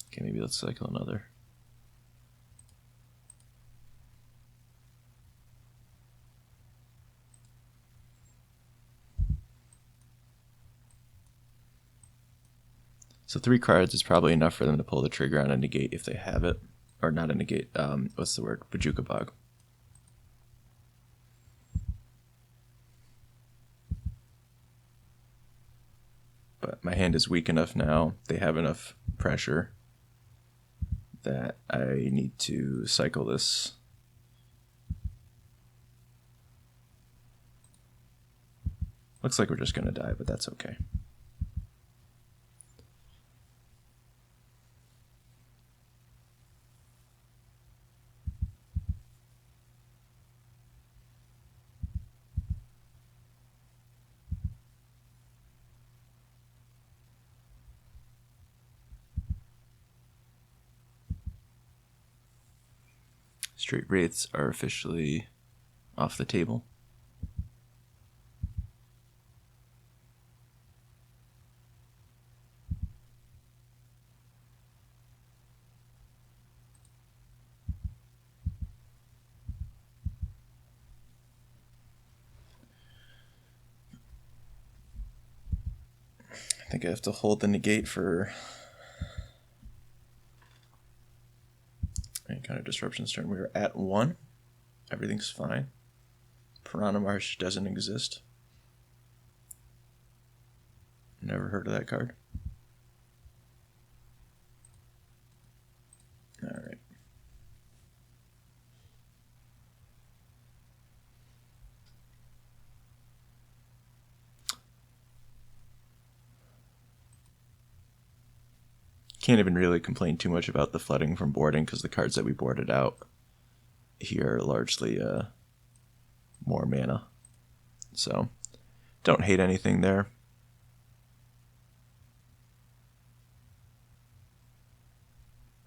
Okay, maybe let's cycle another. So 3 cards is probably enough for them to pull the trigger on a negate if they have it. Or not a negate, what's the word? Bajuka Bog. But my hand is weak enough now. They have enough pressure that I need to cycle this. Looks like we're just going to die, but that's okay. Straight wraiths are officially off the table. I think I have to hold the negate for any kind of disruptions turn. We were at 1. Everything's fine. Piranha Marsh doesn't exist. Never heard of that card. Alright. Can't even really complain too much about the flooding from boarding because the cards that we boarded out here are largely more mana. So, don't hate anything there.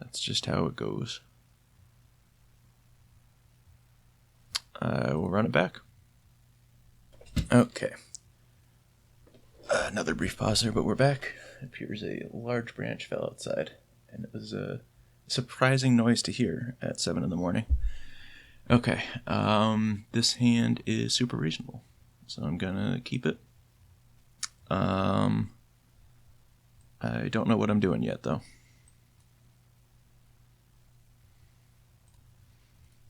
That's just how it goes. We'll run it back. Okay. Another brief pause there, but we're back. It appears a large branch fell outside, and it was a surprising noise to hear at 7 in the morning. Okay, this hand is super reasonable, so I'm gonna keep it. I don't know what I'm doing yet, though.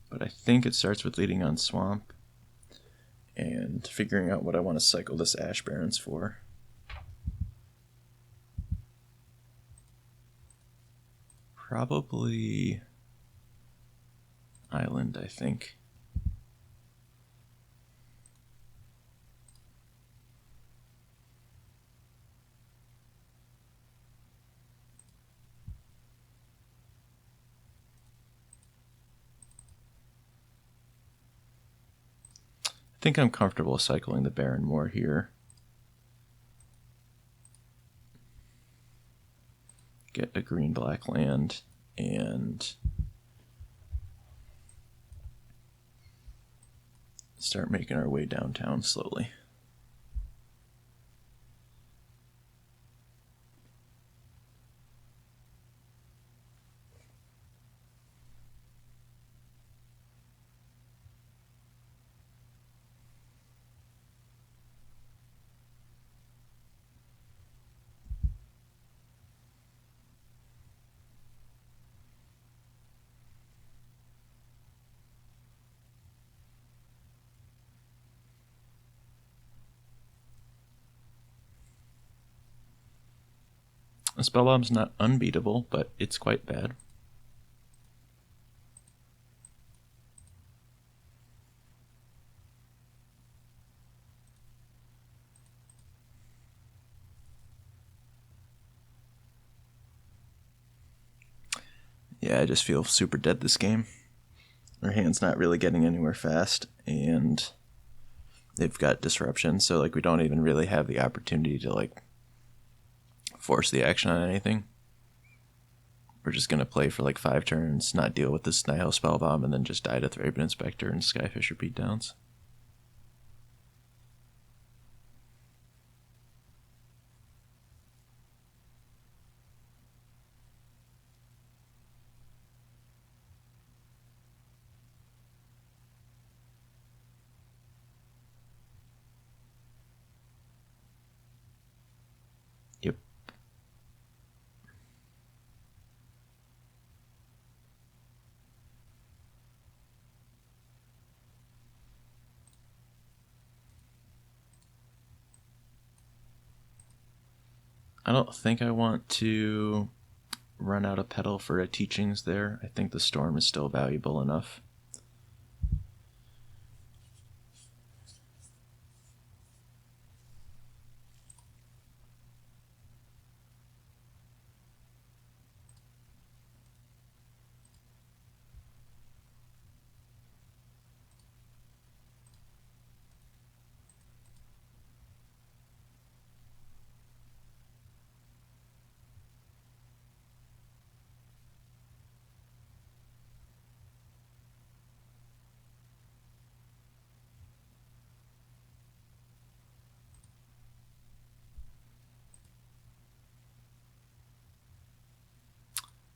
But I think it starts with leading on Swamp and figuring out what I want to cycle this Ash Barrens for. Probably Island, I think. I think I'm comfortable cycling the Baron more here. Get a green-black land and start making our way downtown slowly. A Spellbomb's not unbeatable, but it's quite bad. Yeah, I just feel super dead this game. Our hand's not really getting anywhere fast, and they've got disruption, so like we don't even really have the opportunity to like force the action on anything. we're just going to play for like 5 turns, not deal with this Nihil Spellbomb, and then just die to Thraben Inspector and Skyfisher beatdowns. Yep. I don't think I want to run out of pedal for a teachings there. I think the storm is still valuable enough.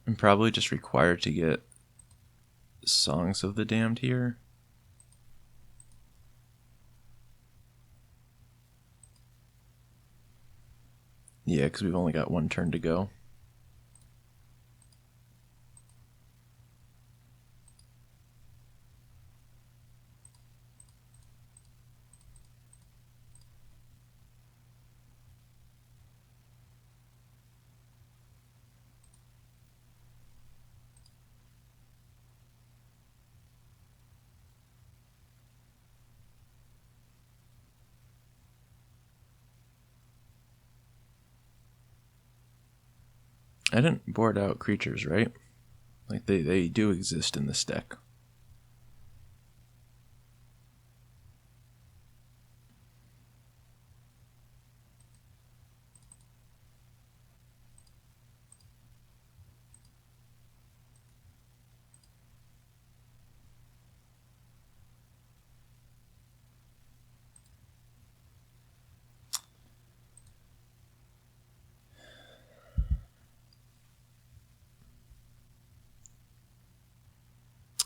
I'm probably just required to get Songs of the Damned here. Yeah, because we've only got 1 turn to go. I didn't board out creatures, right? Like, they do exist in this deck.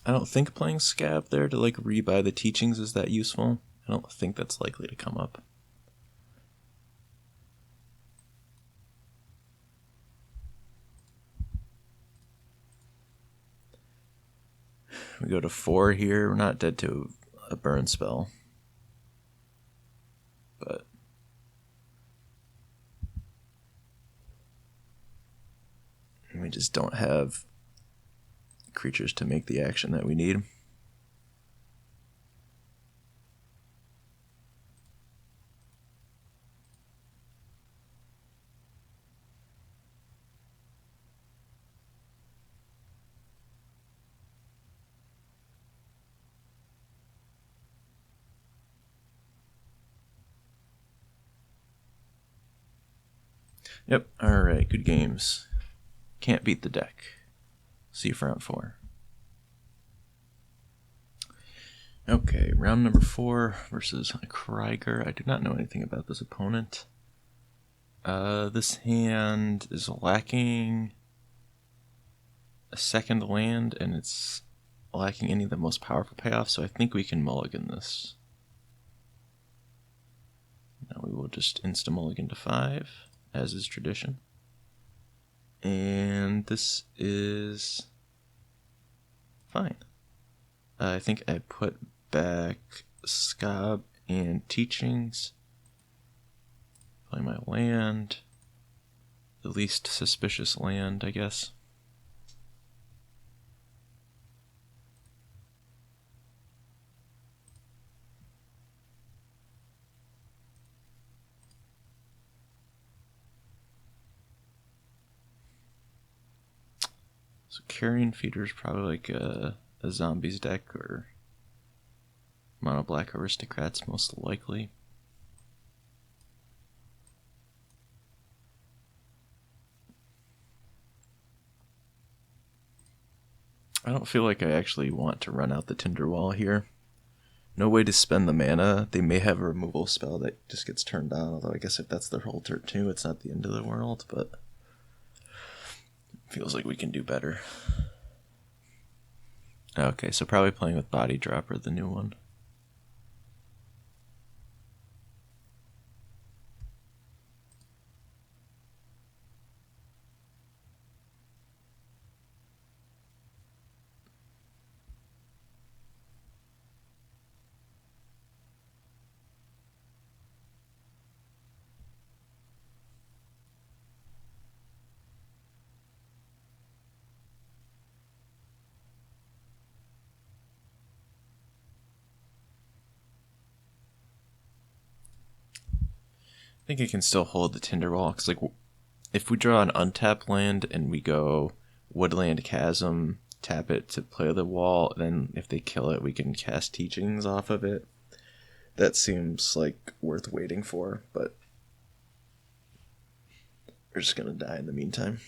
I don't think playing Scab there to like rebuy the teachings is that useful. I don't think that's likely to come up. We go to 4 here. We're not dead to a burn spell. But we just don't have creatures to make the action that we need. Yep, alright, good games. Can't beat the deck. See you for round 4. Okay, round number 4 versus Krieger. I do not know anything about this opponent. This hand is lacking a second land, and it's lacking any of the most powerful payoffs, so I think we can mulligan this. Now we will just insta-mulligan to 5, as is tradition. And this is fine. I think I put back Scab and Teachings. Play my land. The least suspicious land, I guess. So Carrion Feeder is probably like a zombies deck or mono black aristocrats most likely. I don't feel like I actually want to run out the Tinder Wall here. No way to spend the mana. They may have a removal spell that just gets turned on, although I guess if that's their whole turn too, it's not the end of the world, but feels like we can do better. Okay, so probably playing with Body Dropper, the new one. I think it can still hold the Tinder Wall, because like, if we draw an untapped land and we go Woodland Chasm, tap it to play the wall, then if they kill it, we can cast Teachings off of it. That seems like worth waiting for, but we're just gonna die in the meantime.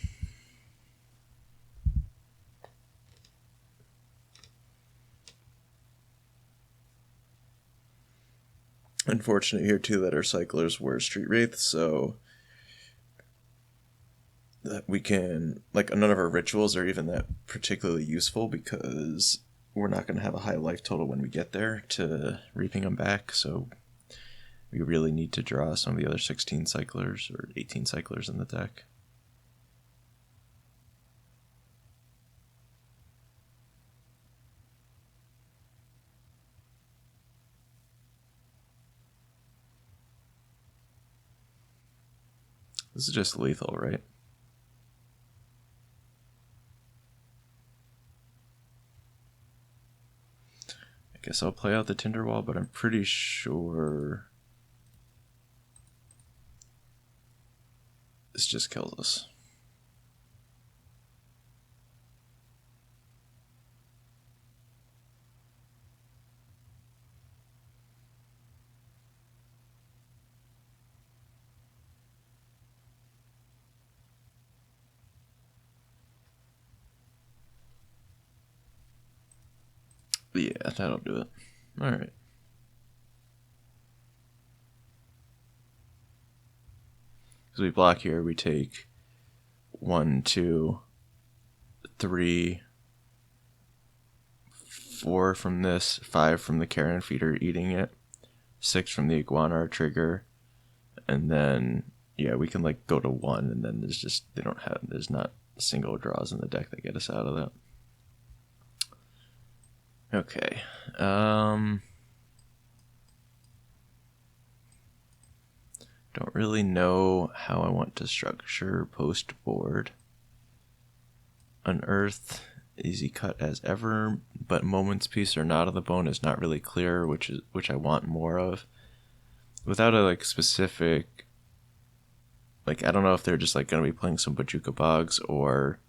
Unfortunate here too that our cyclers were Street Wraiths, so that we can, like, none of our rituals are even that particularly useful because we're not going to have a high life total when we get there to reaping them back, so we really need to draw some of the other 16 cyclers or 18 cyclers in the deck. This is just lethal, right? I guess I'll play out the Tinder Wall, but I'm pretty sure this just kills us. Yeah, that'll do it. Alright. Because we block here, we take 1, 2, 3, 4 from this, 5 from the Carrion Feeder eating it, 6 from the Iguana trigger, and then, yeah, we can like go to 1, and then there's not single draws in the deck that get us out of that. Okay. Don't really know how I want to structure post board. Unearth, easy cut as ever, but Moment's Peace or Knot of the Bone is not really clear, which I want more of. Without a like specific, like, I don't know if they're just like gonna be playing some Bojuka Bogs or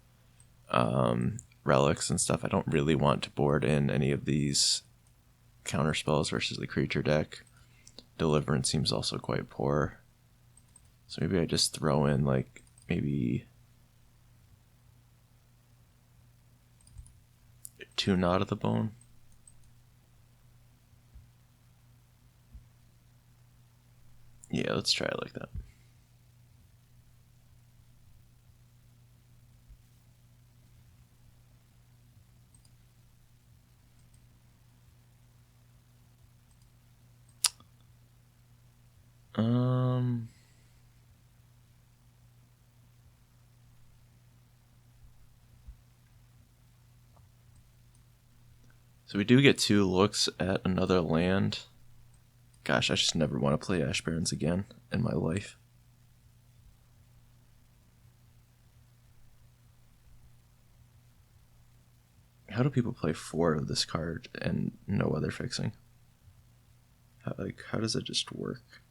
relics and stuff. I don't really want to board in any of these counter spells versus the creature deck. Deliverance seems also quite poor. So maybe I just throw in like maybe 2 Knot of the Bone. Yeah, let's try it like that. So we do get 2 looks at another land. Gosh, I just never want to play Ash Barrens again in my life. How do people play 4 of this card and no other fixing? How does it just work?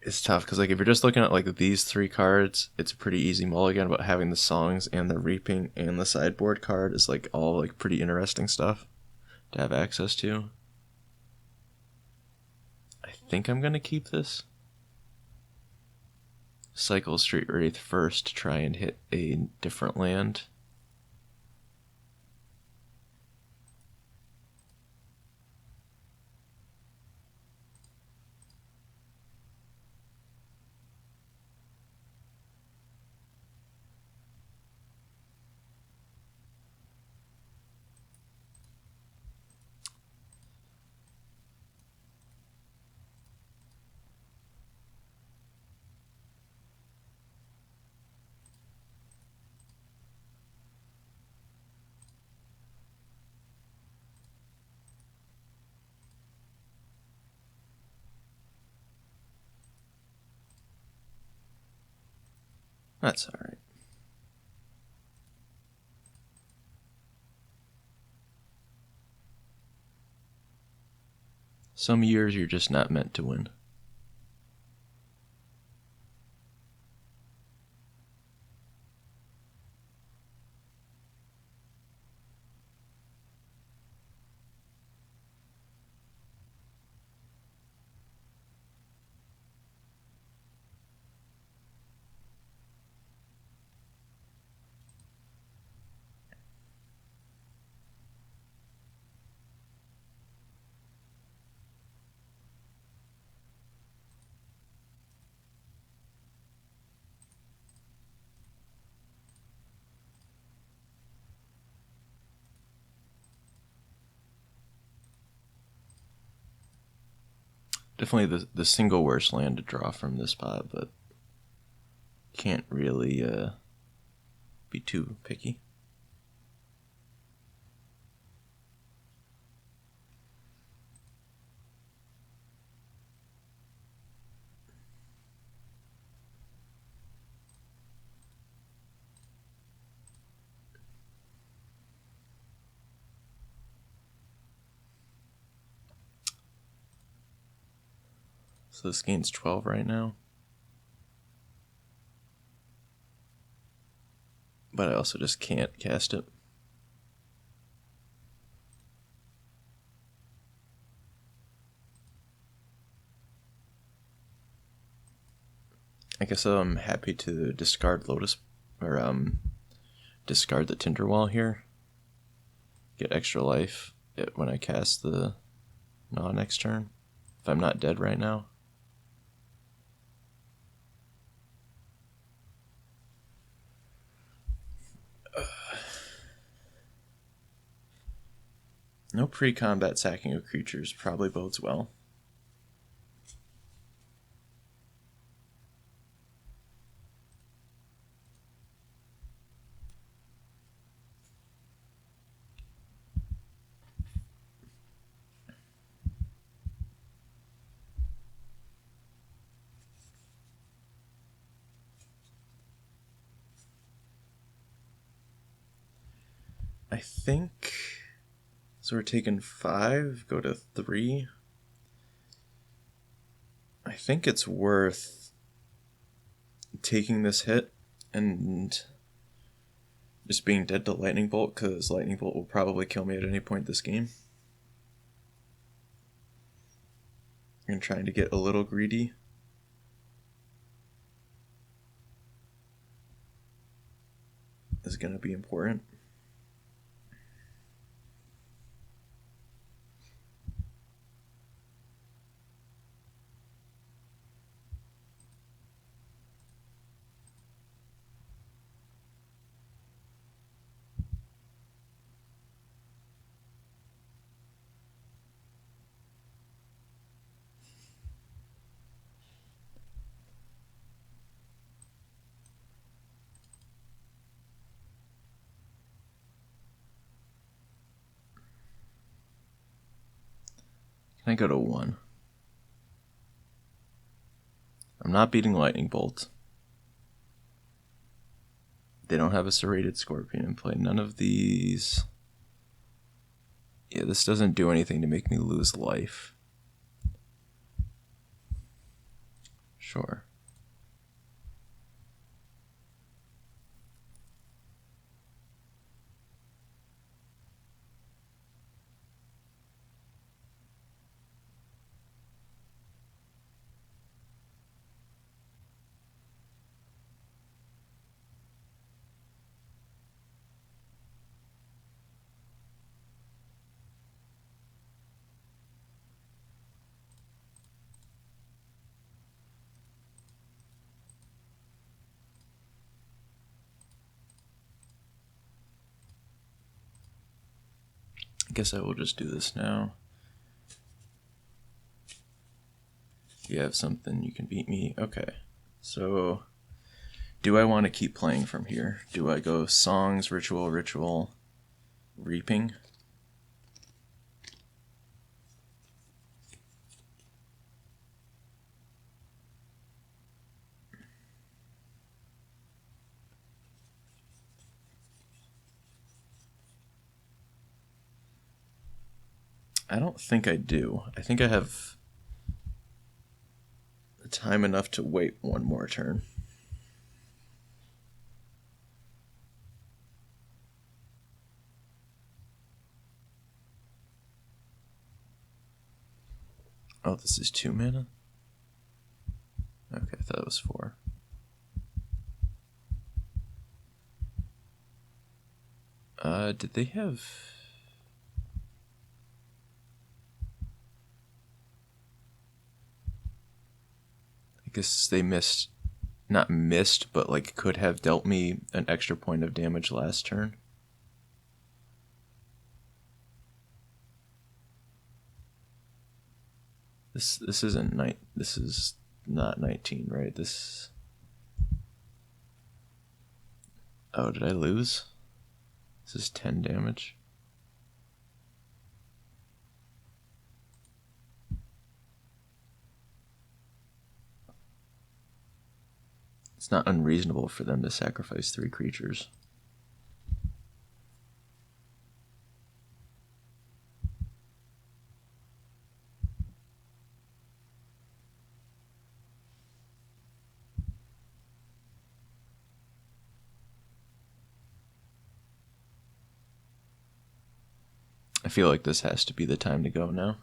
It's tough because like if you're just looking at like these 3 cards, it's a pretty easy mulligan, but having the songs and the reaping and the sideboard card is like all like pretty interesting stuff. to have access to. I think I'm going to keep this. Cycle Street Wraith first to try and hit a different land. That's alright. Some years you're just not meant to win. Definitely the single worst land to draw from this pot, but can't really be too picky. So this gains 12 right now. But I also just can't cast it. I guess I'm happy to discard Lotus, or discard the Tinder Wall here. Get extra life when I cast the Gnaw next turn, if I'm not dead right now. No pre-combat sacking of creatures probably bodes well. I think, so we're taking 5, go to 3. I think it's worth taking this hit and just being dead to Lightning Bolt, because Lightning Bolt will probably kill me at any point this game. And trying to get a little greedy. Is going to be important. Can I go to 1? I'm not beating Lightning Bolt. They don't have a Serrated Scorpion in play. None of these. Yeah, this doesn't do anything to make me lose life. Sure. guess I will just do this now. You have something, you can beat me. Okay, so do I want to keep playing from here? Do I go songs, ritual, ritual, reaping? I don't think I do. I think I have time enough to wait one more turn. Oh, this is 2 mana? Okay, I thought it was 4. Did they have... I guess they missed... Not missed, but like could have dealt me an extra point of damage last turn. This isn't this is not 19, right? This... Oh, did I lose? This is 10 damage. It's not unreasonable for them to sacrifice 3 creatures. I feel like this has to be the time to go now.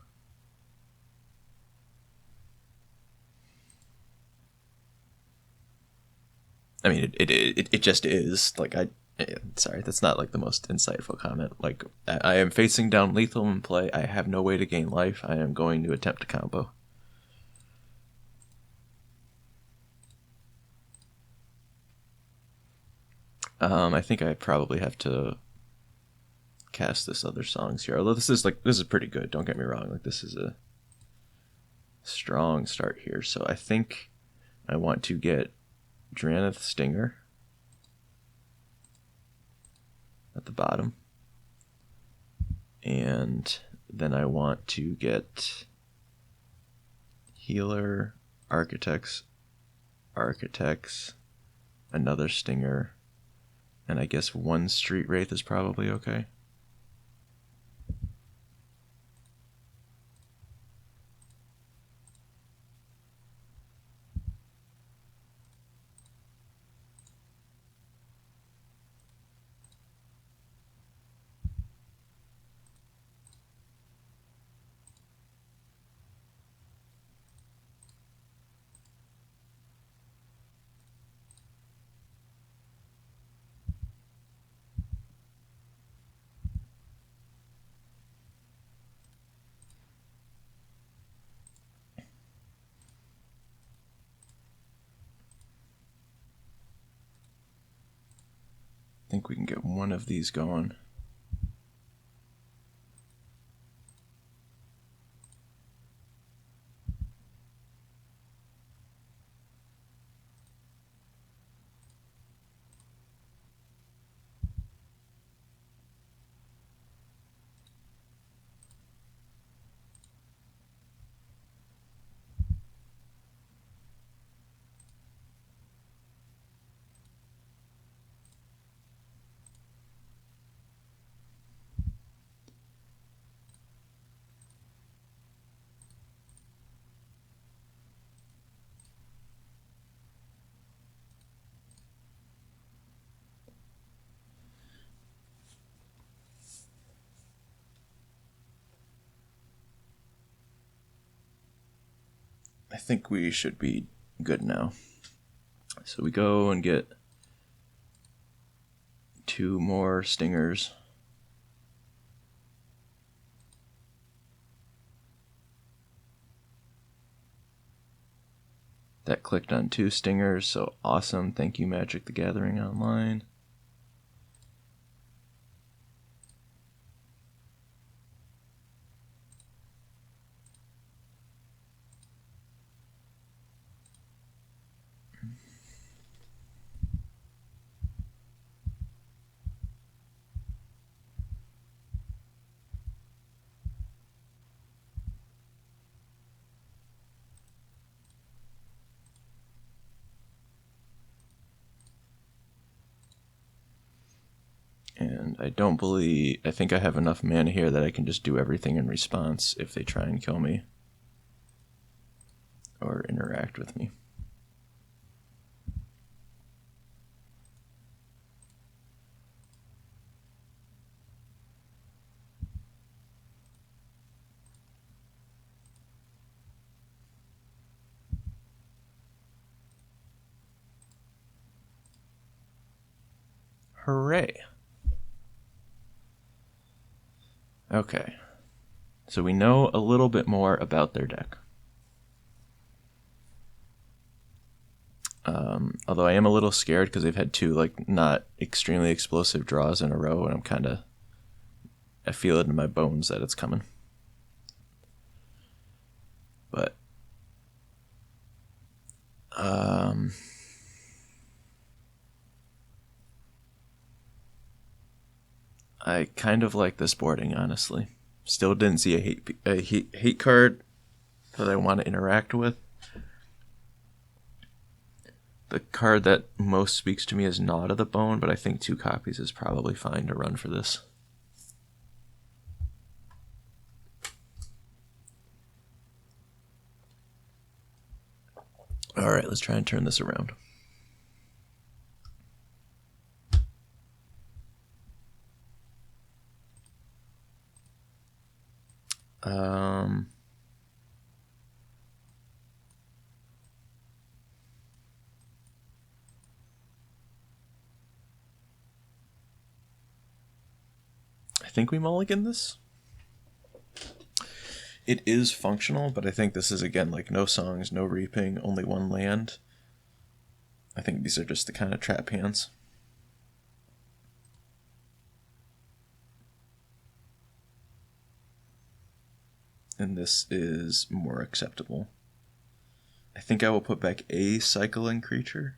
I mean, it just is. Like, sorry, that's not like the most insightful comment. Like, I am facing down lethal in play. I have no way to gain life. I am going to attempt a combo. I think I probably have to cast this other songs here. Although this is pretty good. Don't get me wrong. Like, this is a strong start here. So I think I want to get Draneth Stinger at the bottom, and then I want to get Healer, Architects, another Stinger, and I guess 1 Street Wraith is probably okay. I think we can get one of these going. I think we should be good now. So we go and get 2 more Stingers. That clicked on 2 Stingers, so awesome. Thank you, Magic the Gathering Online. And I think I have enough mana here that I can just do everything in response if they try and kill me or interact with me. Hooray! Okay, so we know a little bit more about their deck. Although I am a little scared because they've had two like not extremely explosive draws in a row, and I feel it in my bones that it's coming. But I kind of like this boarding, honestly. Still didn't see a hate card that I want to interact with. The card that most speaks to me is Gnaw to the Bone, but I think 2 copies is probably fine to run for this. Alright, let's try and turn this around. I think we mulligan this. It is functional, but I think this is, again, like no songs, no reaping, only 1 land. I think these are just the kind of trap hands. And this is more acceptable. I think I will put back a cycling creature.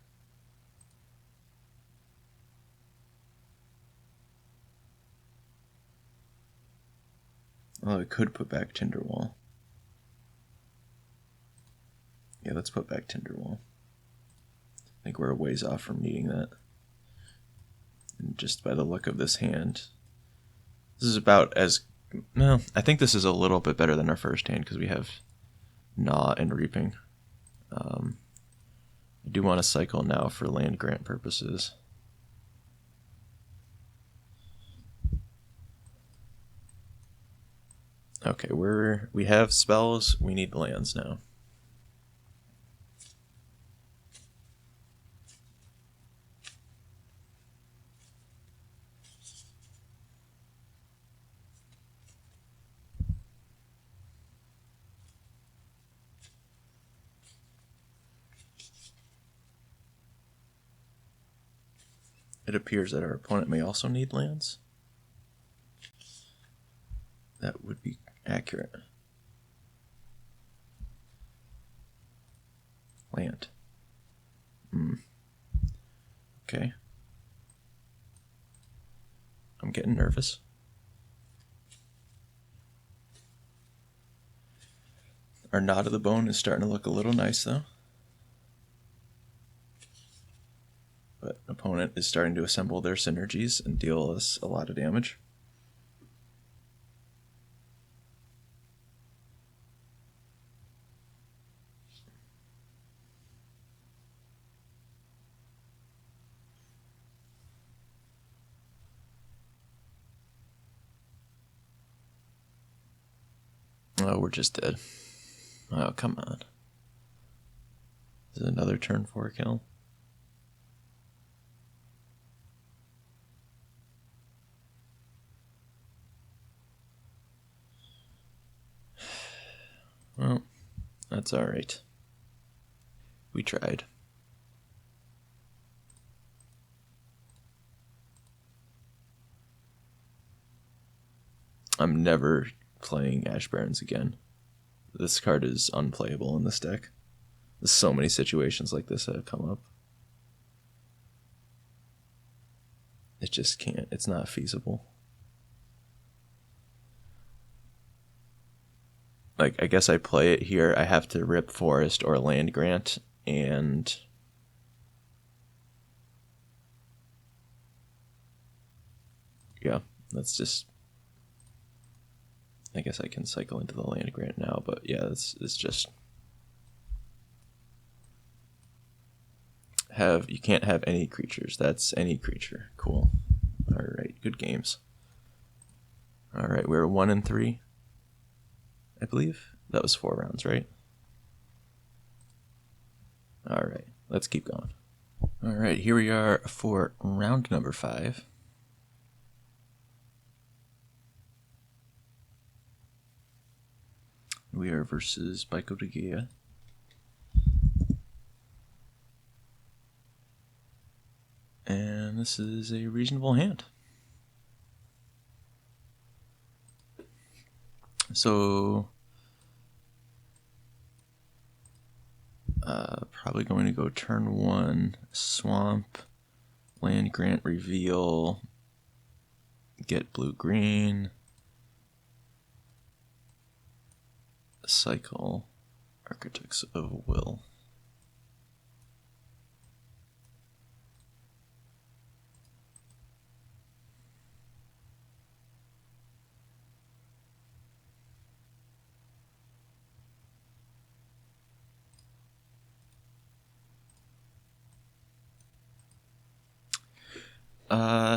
Well, I could put back Tinder Wall. Yeah, let's put back Tinder Wall. I think we're a ways off from needing that. And just by the look of this hand, this is about as... No, I think this is a little bit better than our first hand because we have Gnaw and Reaping. I do want to cycle now for land grant purposes. Okay, we have spells, we need lands now. It appears that our opponent may also need lands. That would be accurate. Land. Okay. I'm getting nervous. Our Knot of the Bone is starting to look a little nice, though. But opponent is starting to assemble their synergies and deal us a lot of damage. Oh, we're just dead. Oh, come on. Is it another turn 4 kill? Well, that's alright. We tried. I'm never playing Ash Barrens again. This card is unplayable in this deck. There's so many situations like this that have come up. It just can't. It's not feasible. Like, I guess I play it here. I have to rip Forest or Land Grant, and yeah, that's just... I guess I can cycle into the land grant now, but yeah, it's just... You can't have any creatures. That's any creature. Cool. Alright, good games. Alright, we're 1 and 3, I believe. That was 4 rounds, right? Alright, let's keep going. Alright, here we are for round number 5. We are versus Baiko de Gea. And this is a reasonable hand. So, probably going to go turn 1, swamp, land grant reveal, get blue-green, cycle, architects of will.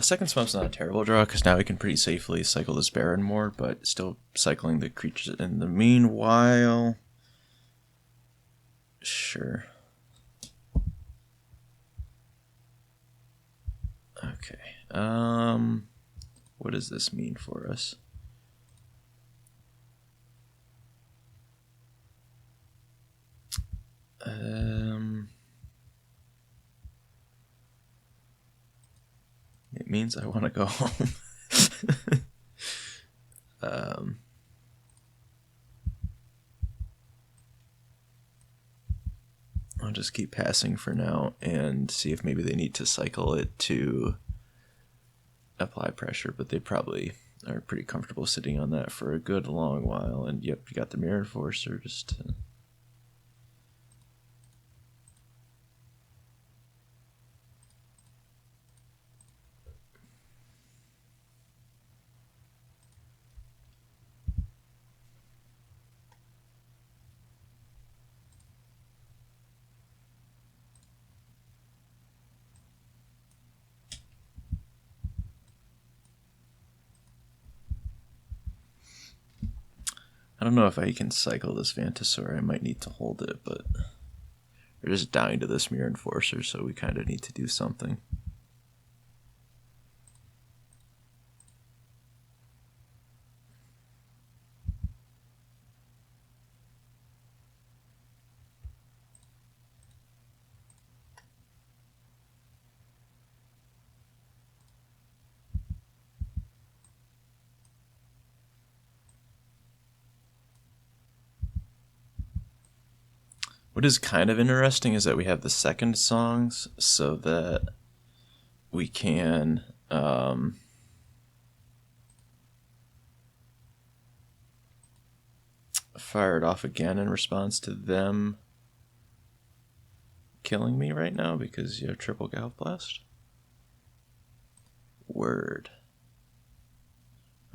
Second swamp's not a terrible draw, because now we can pretty safely cycle this Baron more, but still cycling the creatures in the meanwhile. Sure. Okay. What does this mean for us? It means I want to go home. I'll just keep passing for now and see if maybe they need to cycle it to apply pressure, but they probably are pretty comfortable sitting on that for a good long while. And yep, you got the Mirror Enforcer just to... I don't know if I can cycle this Vantasaur. I might need to hold it, but we're just dying to this Mirror Enforcer, so we kind of need to do something. What is kind of interesting is that we have the second songs so that we can fire it off again in response to them killing me right now because you have triple Gallop Blast. Word.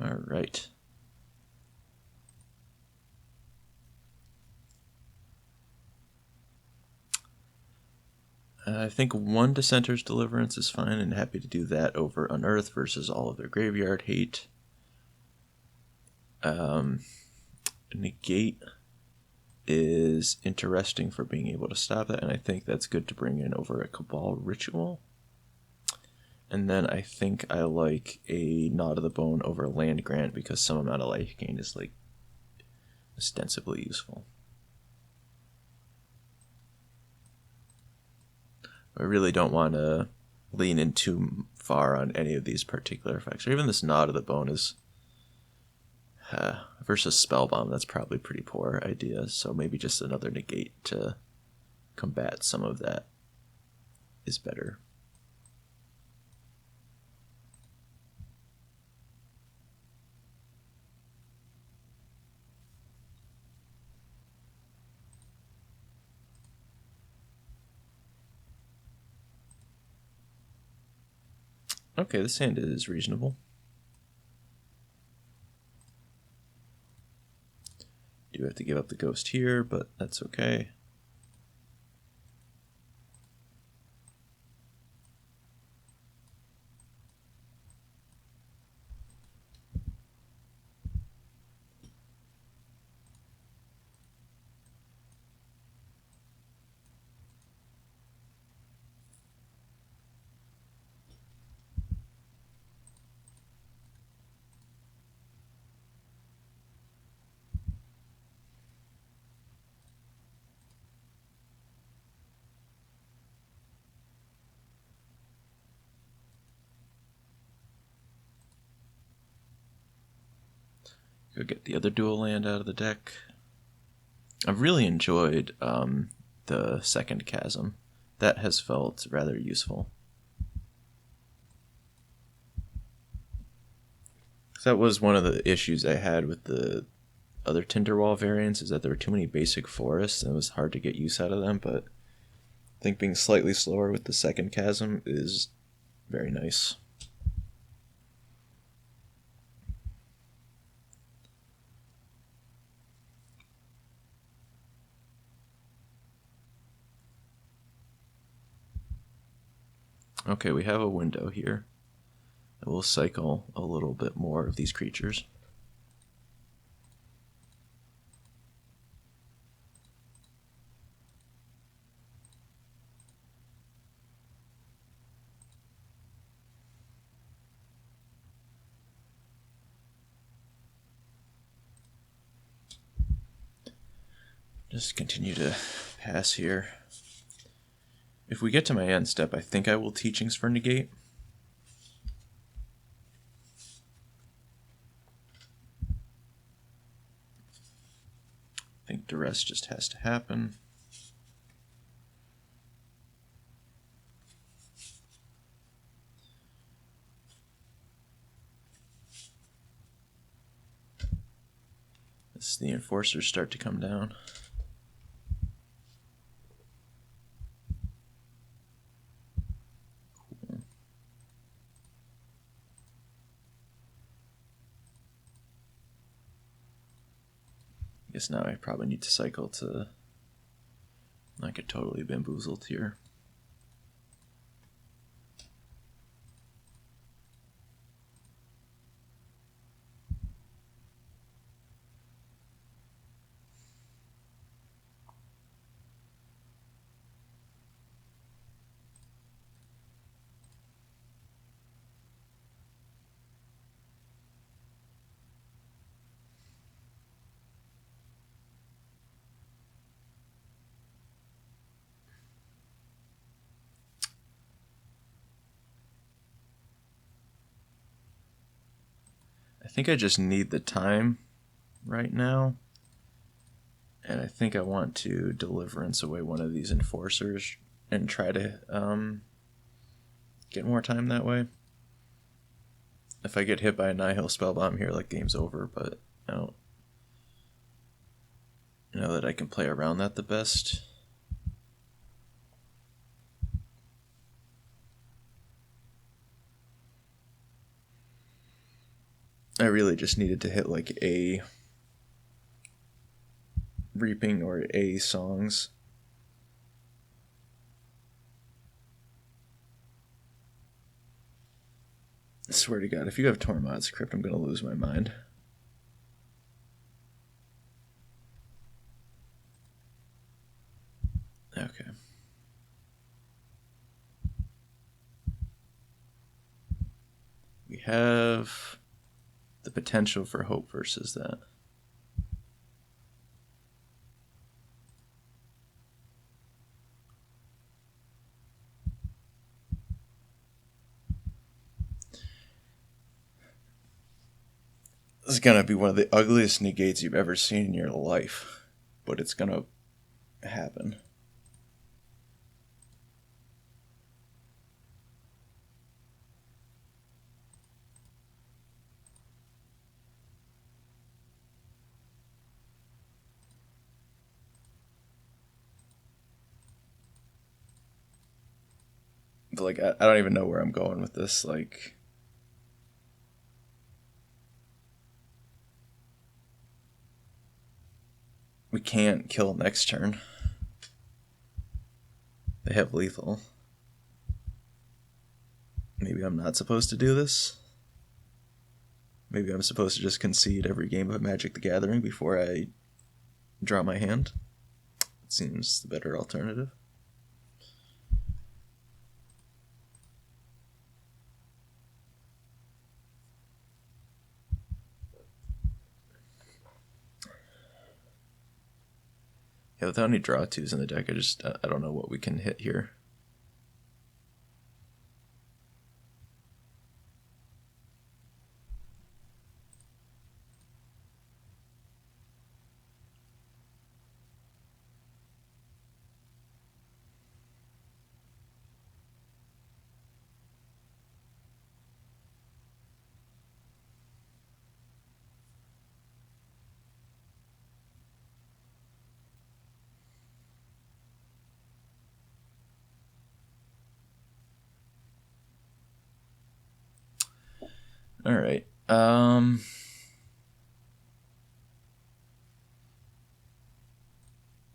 Alright. I think 1 Dissenter's Deliverance is fine, and happy to do that over Unearth versus all of their graveyard hate. Negate is interesting for being able to stop that, and I think that's good to bring in over a Cabal Ritual. And then I think I like a Nod of the Bone over Land Grant because some amount of life gain is like ostensibly useful. I really don't want to lean in too far on any of these particular effects. Or even this Nod of the Bone is... versus Spellbomb, that's probably a pretty poor idea. So maybe just another negate to combat some of that is better. Okay, this hand is reasonable. Do have to give up the ghost here, but that's okay. Go get the other dual land out of the deck. I've really enjoyed the second chasm. That has felt rather useful. That was one of the issues I had with the other Tinder Wall variants, is that there were too many basic forests and it was hard to get use out of them, but I think being slightly slower with the second chasm is very nice. Okay, we have a window here. I will cycle a little bit more of these creatures. Just continue to pass here. If we get to my end step, I think I will Teachings for Negate. I think Duress just has to happen. As the enforcers start to come down. I guess now I probably need to cycle to not get totally bamboozled here. I think I just need the time right now. And I think I want to Deliverance away one of these enforcers and try to get more time that way. If I get hit by a Nihil Spellbomb here, like, game's over, but I don't know that I can play around that the best. I really just needed to hit like a Reaping or a Songs. I swear to God, if you have Tormod's Crypt, I'm going to lose my mind. Okay. We have the potential for hope versus that. This is going to be one of the ugliest negates you've ever seen in your life, but it's going to happen. But like, I don't even know where I'm going with this. Like, We can't kill next turn. They have lethal. Maybe I'm not supposed to do this. Maybe I'm supposed to just concede every game of Magic the Gathering before I draw my hand. It seems the better alternative. Yeah, without any draw twos in the deck, I don't know what we can hit here. All right. All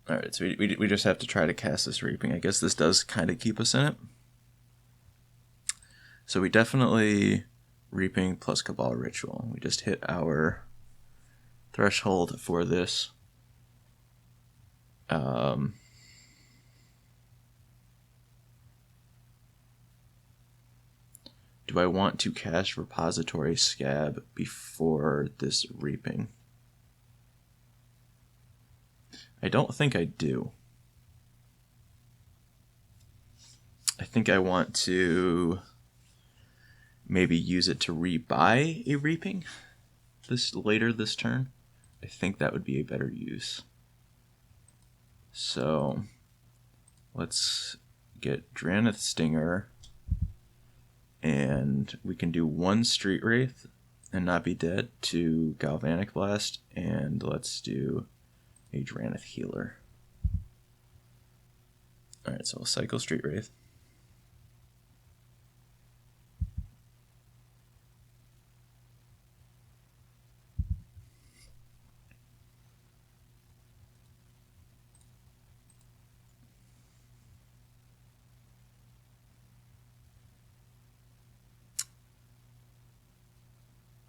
right, so we just have to try to cast this Reaping. I guess this does kind of keep us in it. So we definitely Reaping plus Cabal Ritual. We just hit our threshold for this. Do I want to cast Repository Scab before this Reaping? I don't think I do. I think I want to maybe use it to rebuy a Reaping later this turn. I think that would be a better use. So let's get Draneth Stinger, and we can do one Street Wraith and not be dead to Galvanic Blast, and let's do a Draneth Healer. Alright, so we'll cycle Street Wraith.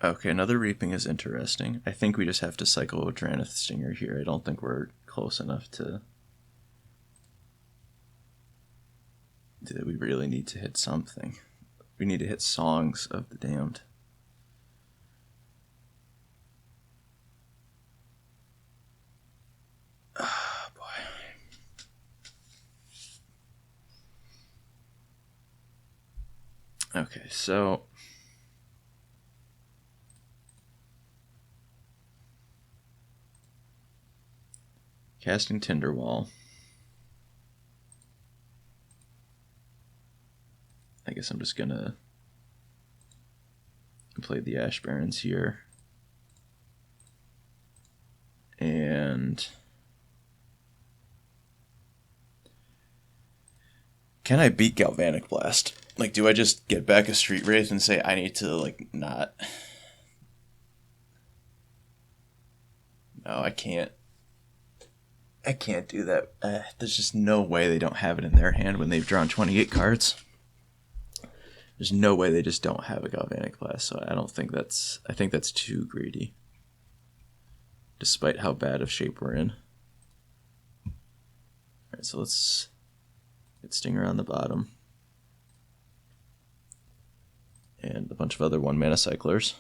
Okay, another Reaping is interesting. I think we just have to cycle with Draneth Stinger here. I don't think we're close enough to... We really need to hit something. We need to hit Songs of the Damned. Oh, boy. Okay, so... casting Tinder Wall. I guess I'm just gonna play the Ash Barrens here. And can I beat Galvanic Blast? Like, do I just get back a Street Wraith and say I need to, like, not... No, I can't. I can't do that. There's just no way they don't have it in their hand when they've drawn 28 cards. There's no way they just don't have a Galvanic Blast, so I don't think that's... I think that's too greedy. Despite how bad of shape we're in. Alright, so let's get Stinger on the bottom. And a bunch of other 1-mana cyclers.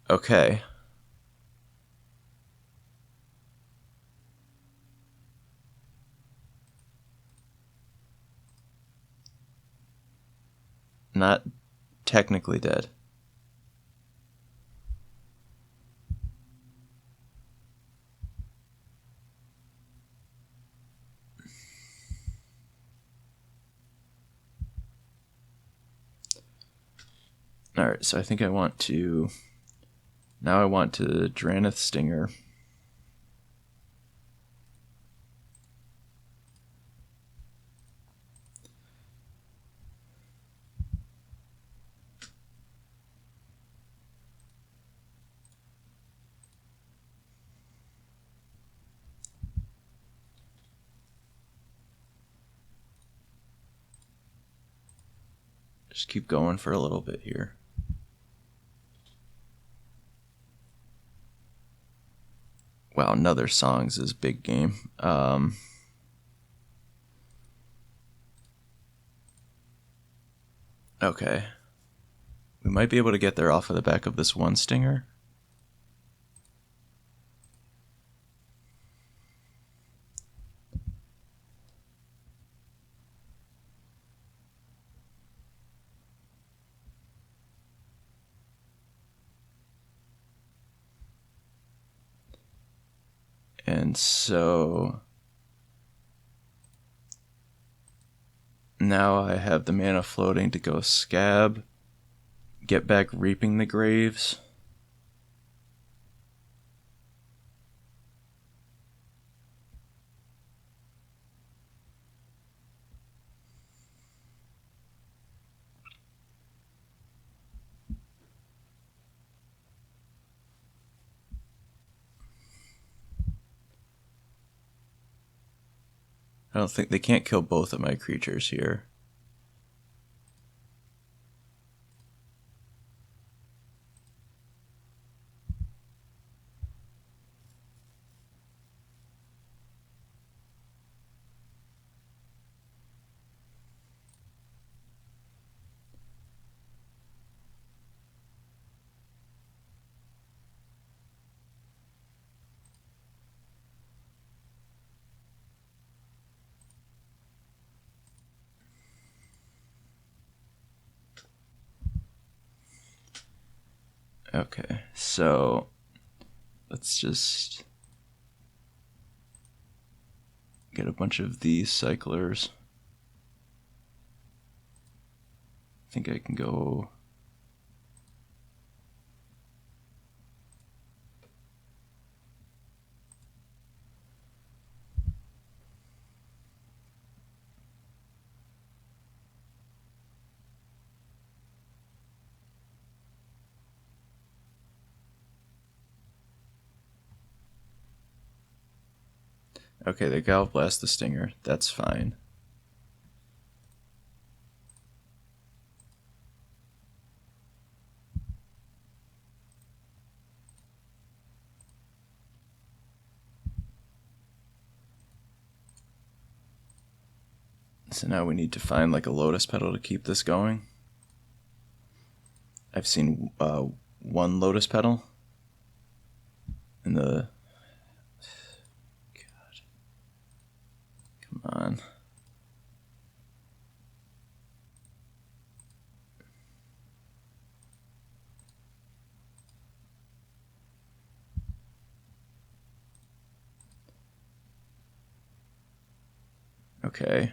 Okay. Not technically dead. Alright, so I think I want to... Now I want to Draneth Stinger. just keep going for a little bit here. Wow, another songs is big game. Okay. We might be able to get there off of the back of this one stinger. And so now I have the mana floating to go Scab, get back Reaping the Graves. I don't think they can't kill both of my creatures here. Okay, so let's just get a bunch of these cyclers. I think I can go... Okay, they Galvblast the Stinger. That's fine. So now we need to find like a Lotus Petal to keep this going. I've seen one Lotus Petal in the... God. Come on. Okay.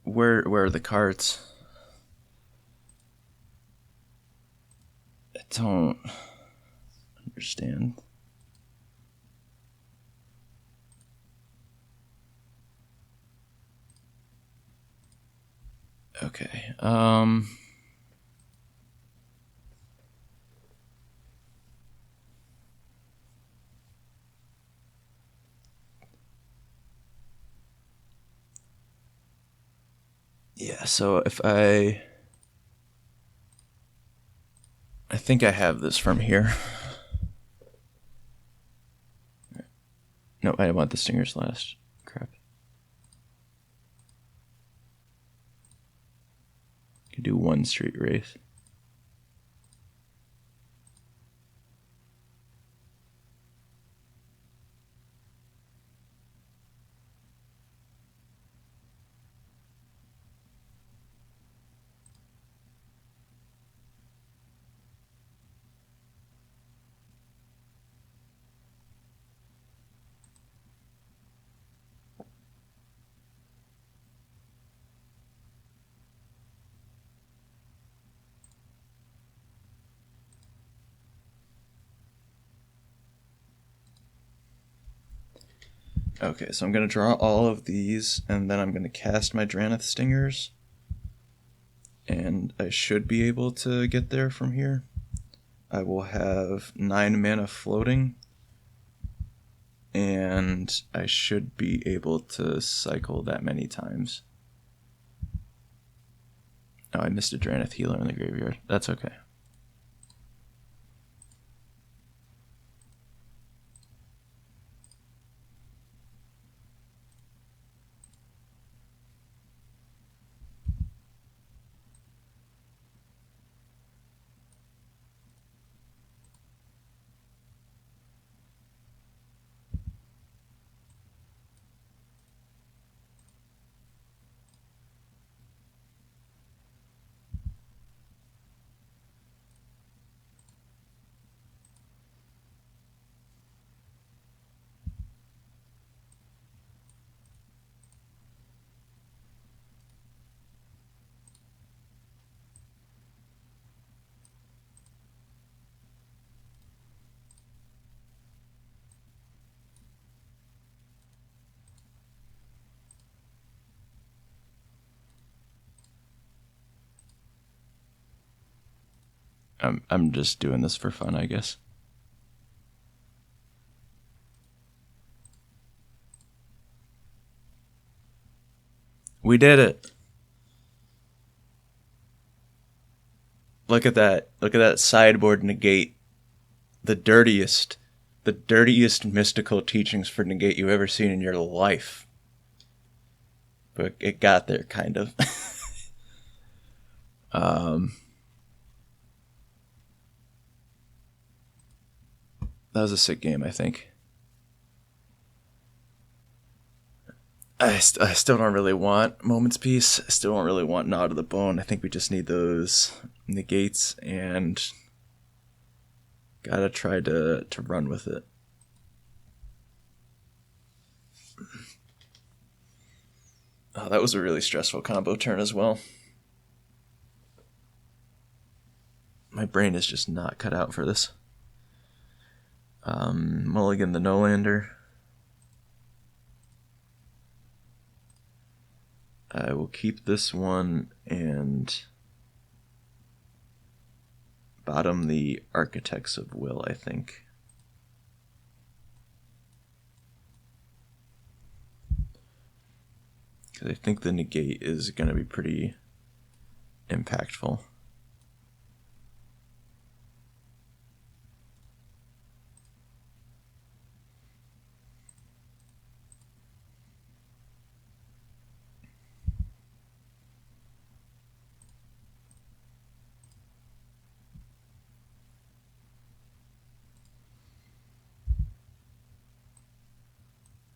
Where are the cards? I don't understand. Okay. Yeah, so if I think I have this from here. No, I want the Stingers last. Crap. Could do one Street Wraith. Okay, so I'm going to draw all of these, and then I'm going to cast my Dranith Stingers. And I should be able to get there from here. I will have 9 mana floating. And I should be able to cycle that many times. Oh, I missed a Dranith Healer in the graveyard. That's okay. I'm just doing this for fun, I guess. We did it. Look at that. Look at that sideboard negate. The dirtiest mystical teachings for negate you've ever seen in your life. But it got there, kind of. That was a sick game, I think. I still don't really want Moment's Peace. I still don't really want Gnaw to the Bone. I think we just need those negates and gotta try to run with it. Oh, that was a really stressful combo turn as well. My brain is just not cut out for this. Mulligan the No-Lander. I will keep this one and bottom the Architects of Will, I think. Because I think the negate is going to be pretty impactful.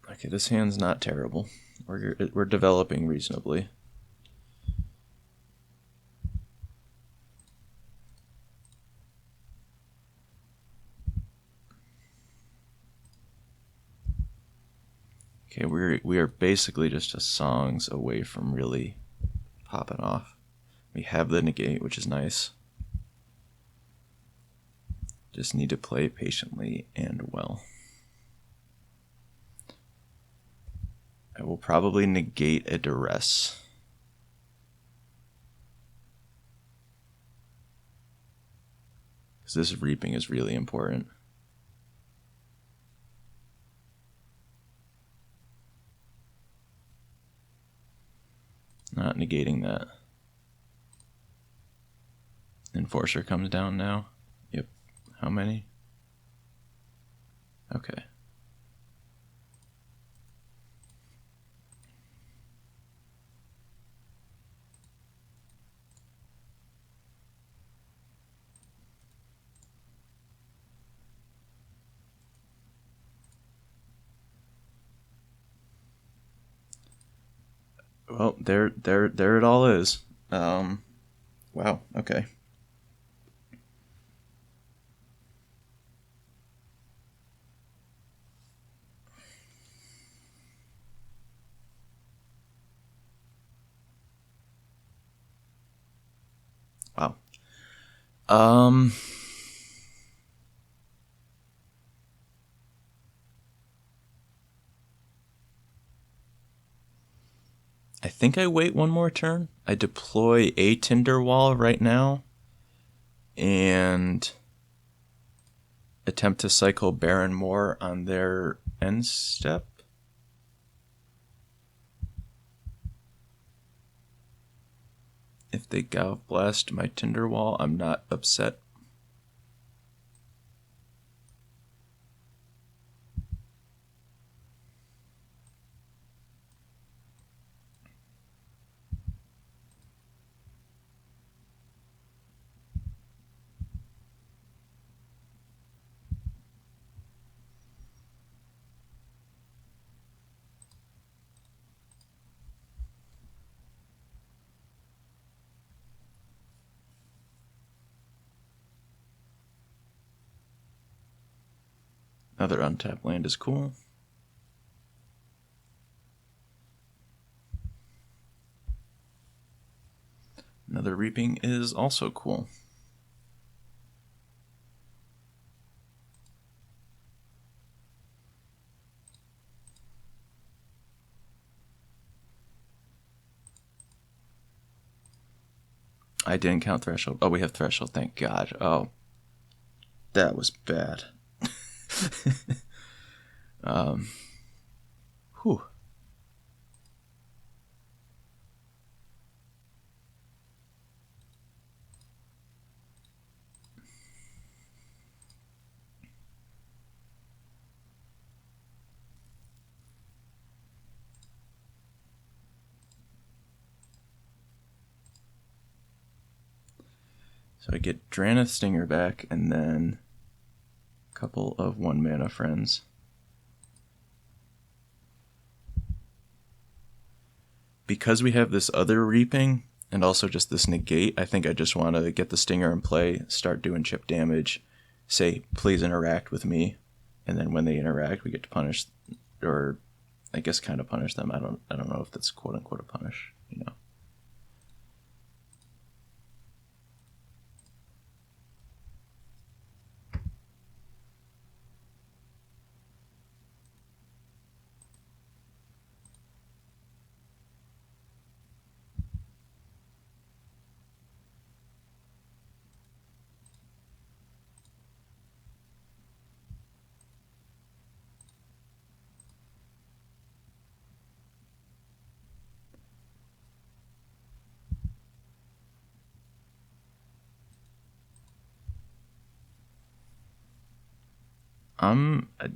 Okay, this hand's not terrible. We're developing reasonably. Okay, we are basically just a songs away from really popping off. We have the negate, which is nice. Just need to play patiently and well. I will probably negate a duress. Because this reaping is really important. Not negating that. Enforcer comes down now. Yep. How many? Okay. Well, there it all is. Wow. Okay. Wow. I think I wait one more turn. I deploy a Tinder Wall right now and attempt to cycle Baron Moore on their end step. If they Galv Blast my Tinder Wall, I'm not upset. Another untapped land is cool. Another Reaping is also cool. I didn't count Threshold. Oh, we have Threshold, thank God. Oh, that was bad. Whew. So I get Drannith Stinger back, and then a couple of 1-mana friends. Because we have this other Reaping, and also just this negate, I think I just want to get the Stinger in play, start doing chip damage, say, please interact with me, and then when they interact, we get to punish, or I guess kind of punish them. I don't know if that's quote-unquote a punish, you know.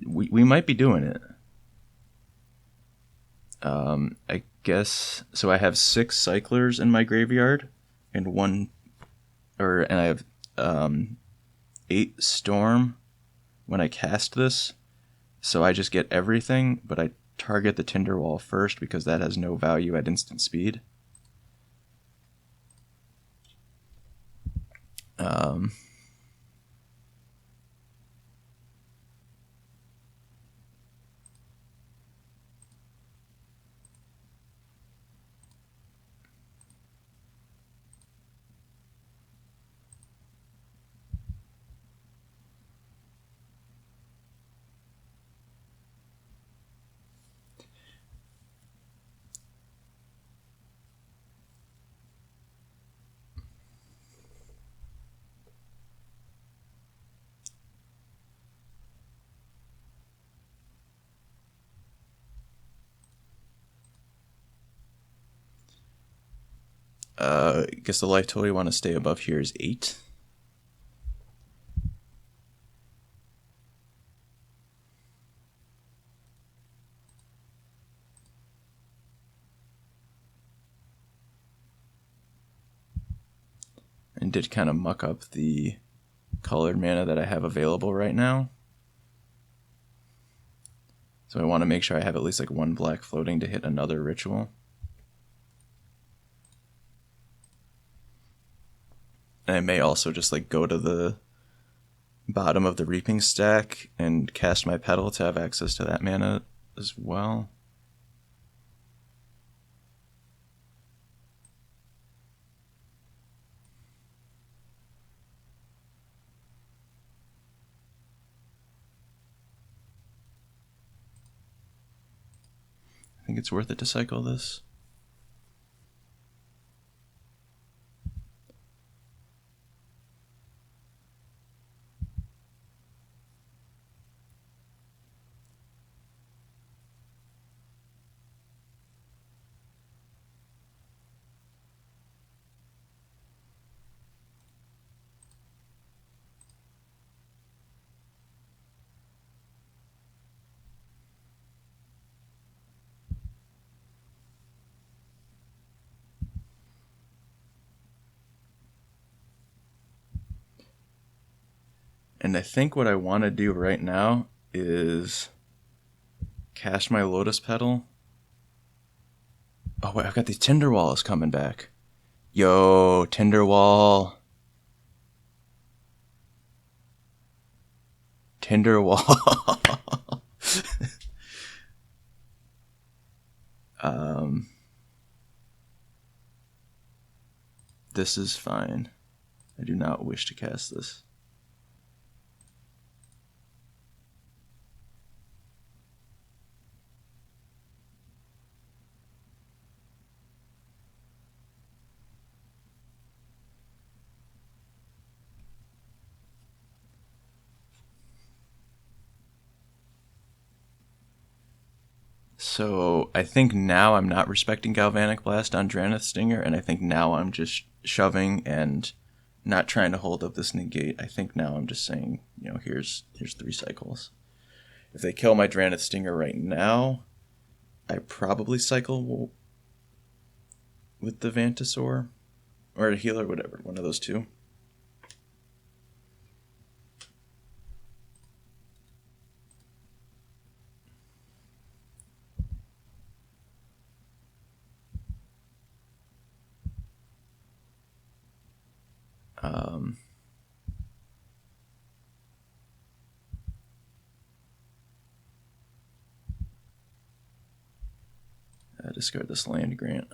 We might be doing it. I guess so. I have 6 cyclers in my graveyard, and I have 8 storm when I cast this. So I just get everything, but I target the Tinder Wall first because that has no value at instant speed. I guess the life total you want to stay above here is 8. And did kind of muck up the colored mana that I have available right now. So I want to make sure I have at least like 1 black floating to hit another ritual. And I may also just like go to the bottom of the Reaping stack and cast my Petal to have access to that mana as well. I think it's worth it to cycle this. And I think what I want to do right now is cast my Lotus Petal. Oh wait, I've got these Tinder Walls coming back. Yo, Tinder Wall. Tinder Wall. This is fine. I do not wish to cast this. So I think now I'm not respecting Galvanic Blast on Dranith Stinger, and I think now I'm just shoving and not trying to hold up this negate. I think now I'm just saying, you know, here's 3 cycles. If they kill my Dranith Stinger right now, I probably cycle with the Vantasaur or a healer, whatever, one of those two. Discard this land grant.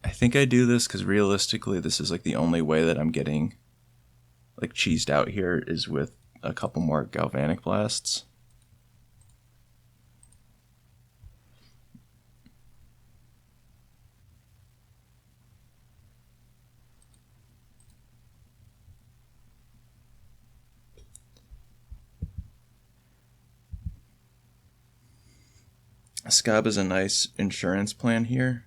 I think I do this because realistically this is like the only way that I'm getting like cheesed out here is with a couple more Galvanic Blasts. Scab is a nice insurance plan here.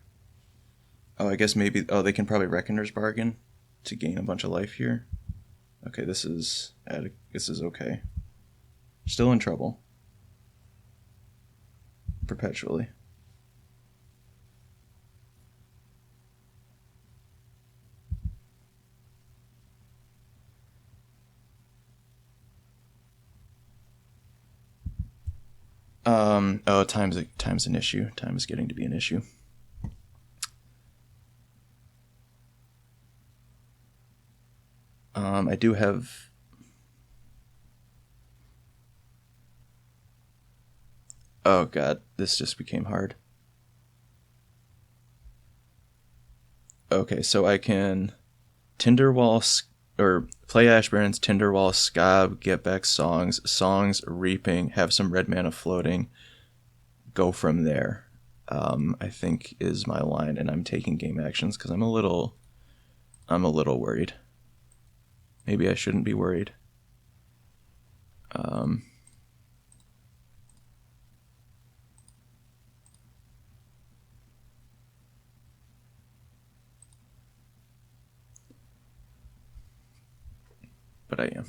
Oh, I guess maybe... Oh, they can probably Reckoner's Bargain to gain a bunch of life here. Okay, this is okay. Still in trouble. Perpetually. Oh, time's an issue. Time is getting to be an issue. I do have... Oh god, this just became hard. Okay, so I can Tinder Wall or play Ash Barrens, Tinder Wall, Scab, get back songs, Reaping, have some red mana floating, go from there. I think is my line, and I'm taking game actions because I'm a little worried. Maybe I shouldn't be worried. But I am.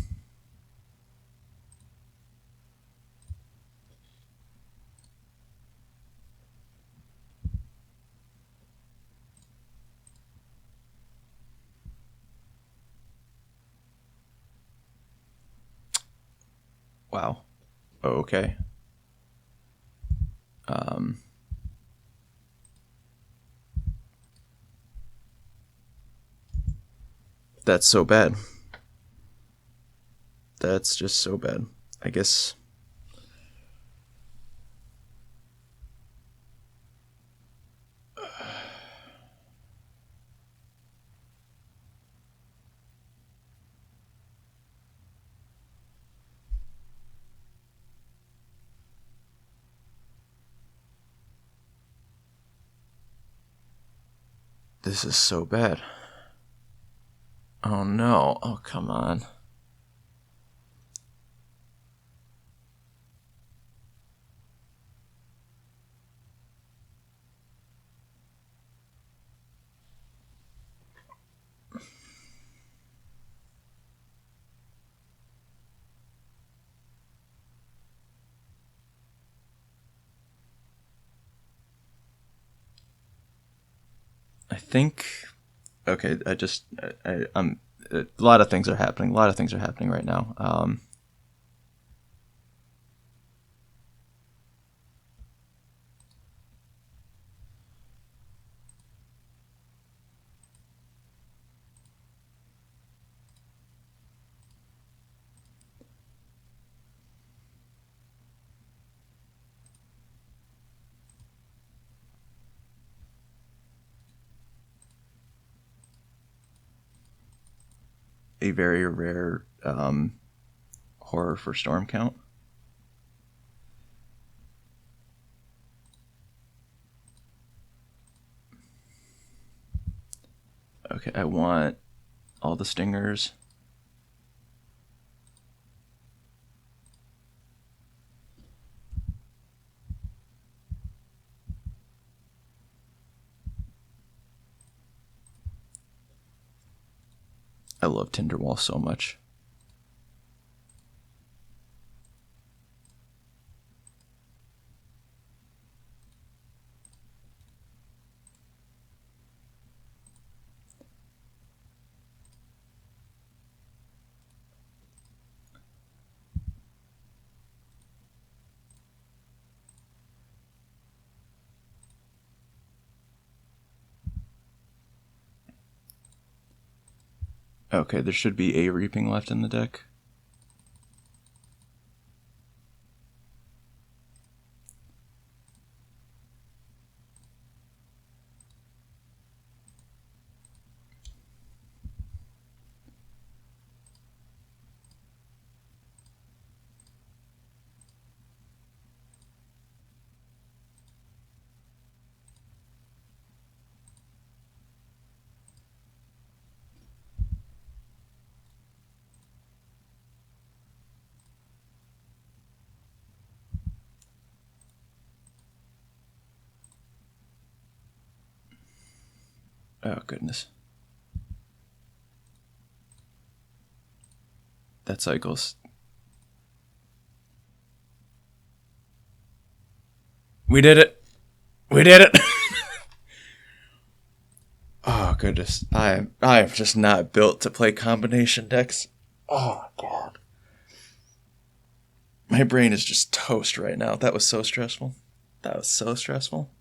Wow. Okay. That's so bad. That's just so bad. I guess... This is so bad. Oh no. Oh, come on. I think. Okay, I'm. A lot of things are happening. A lot of things are happening right now. A very rare horror for storm count. Okay, I want all the stingers. I love Tinder Wall so much. Okay, there should be a reaping left in the deck. Oh, goodness. That cycles. We did it. We did it. Oh, goodness. I am just not built to play combination decks. Oh, God. My brain is just toast right now. That was so stressful. That was so stressful.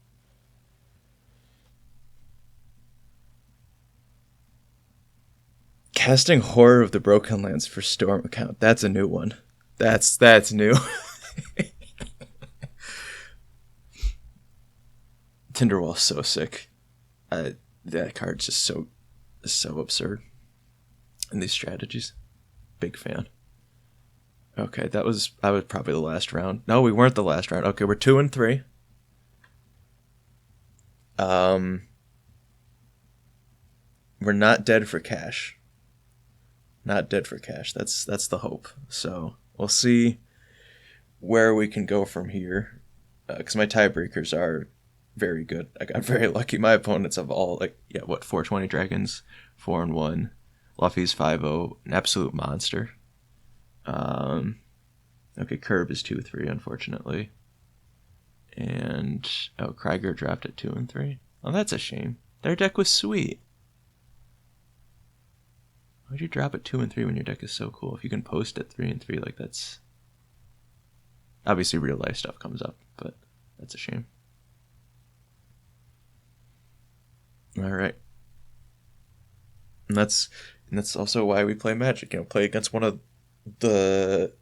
Casting Horror of the Broken Lands for Storm account. That's a new one. That's new. Tinder Wall's so sick. That card's just so absurd. And these strategies. Big fan. Okay, I was probably the last round. No, we weren't the last round. Okay, we're 2 and 3. We're not dead for cash. Not dead for cash. That's the hope. So we'll see where we can go from here. Because my tiebreakers are very good. I got very lucky. My opponents have all 420 dragons, 4-1. Luffy's 5-0, an absolute monster. Okay, Curb is 2-3, unfortunately. And Krieger dropped at 2 and 3. Oh, that's a shame. Their deck was sweet. Why'd you drop at 2 and 3 when your deck is so cool? If you can post at 3 and 3, that's obviously real life stuff comes up, but that's a shame. All right, and that's also why we play Magic. Play against one of the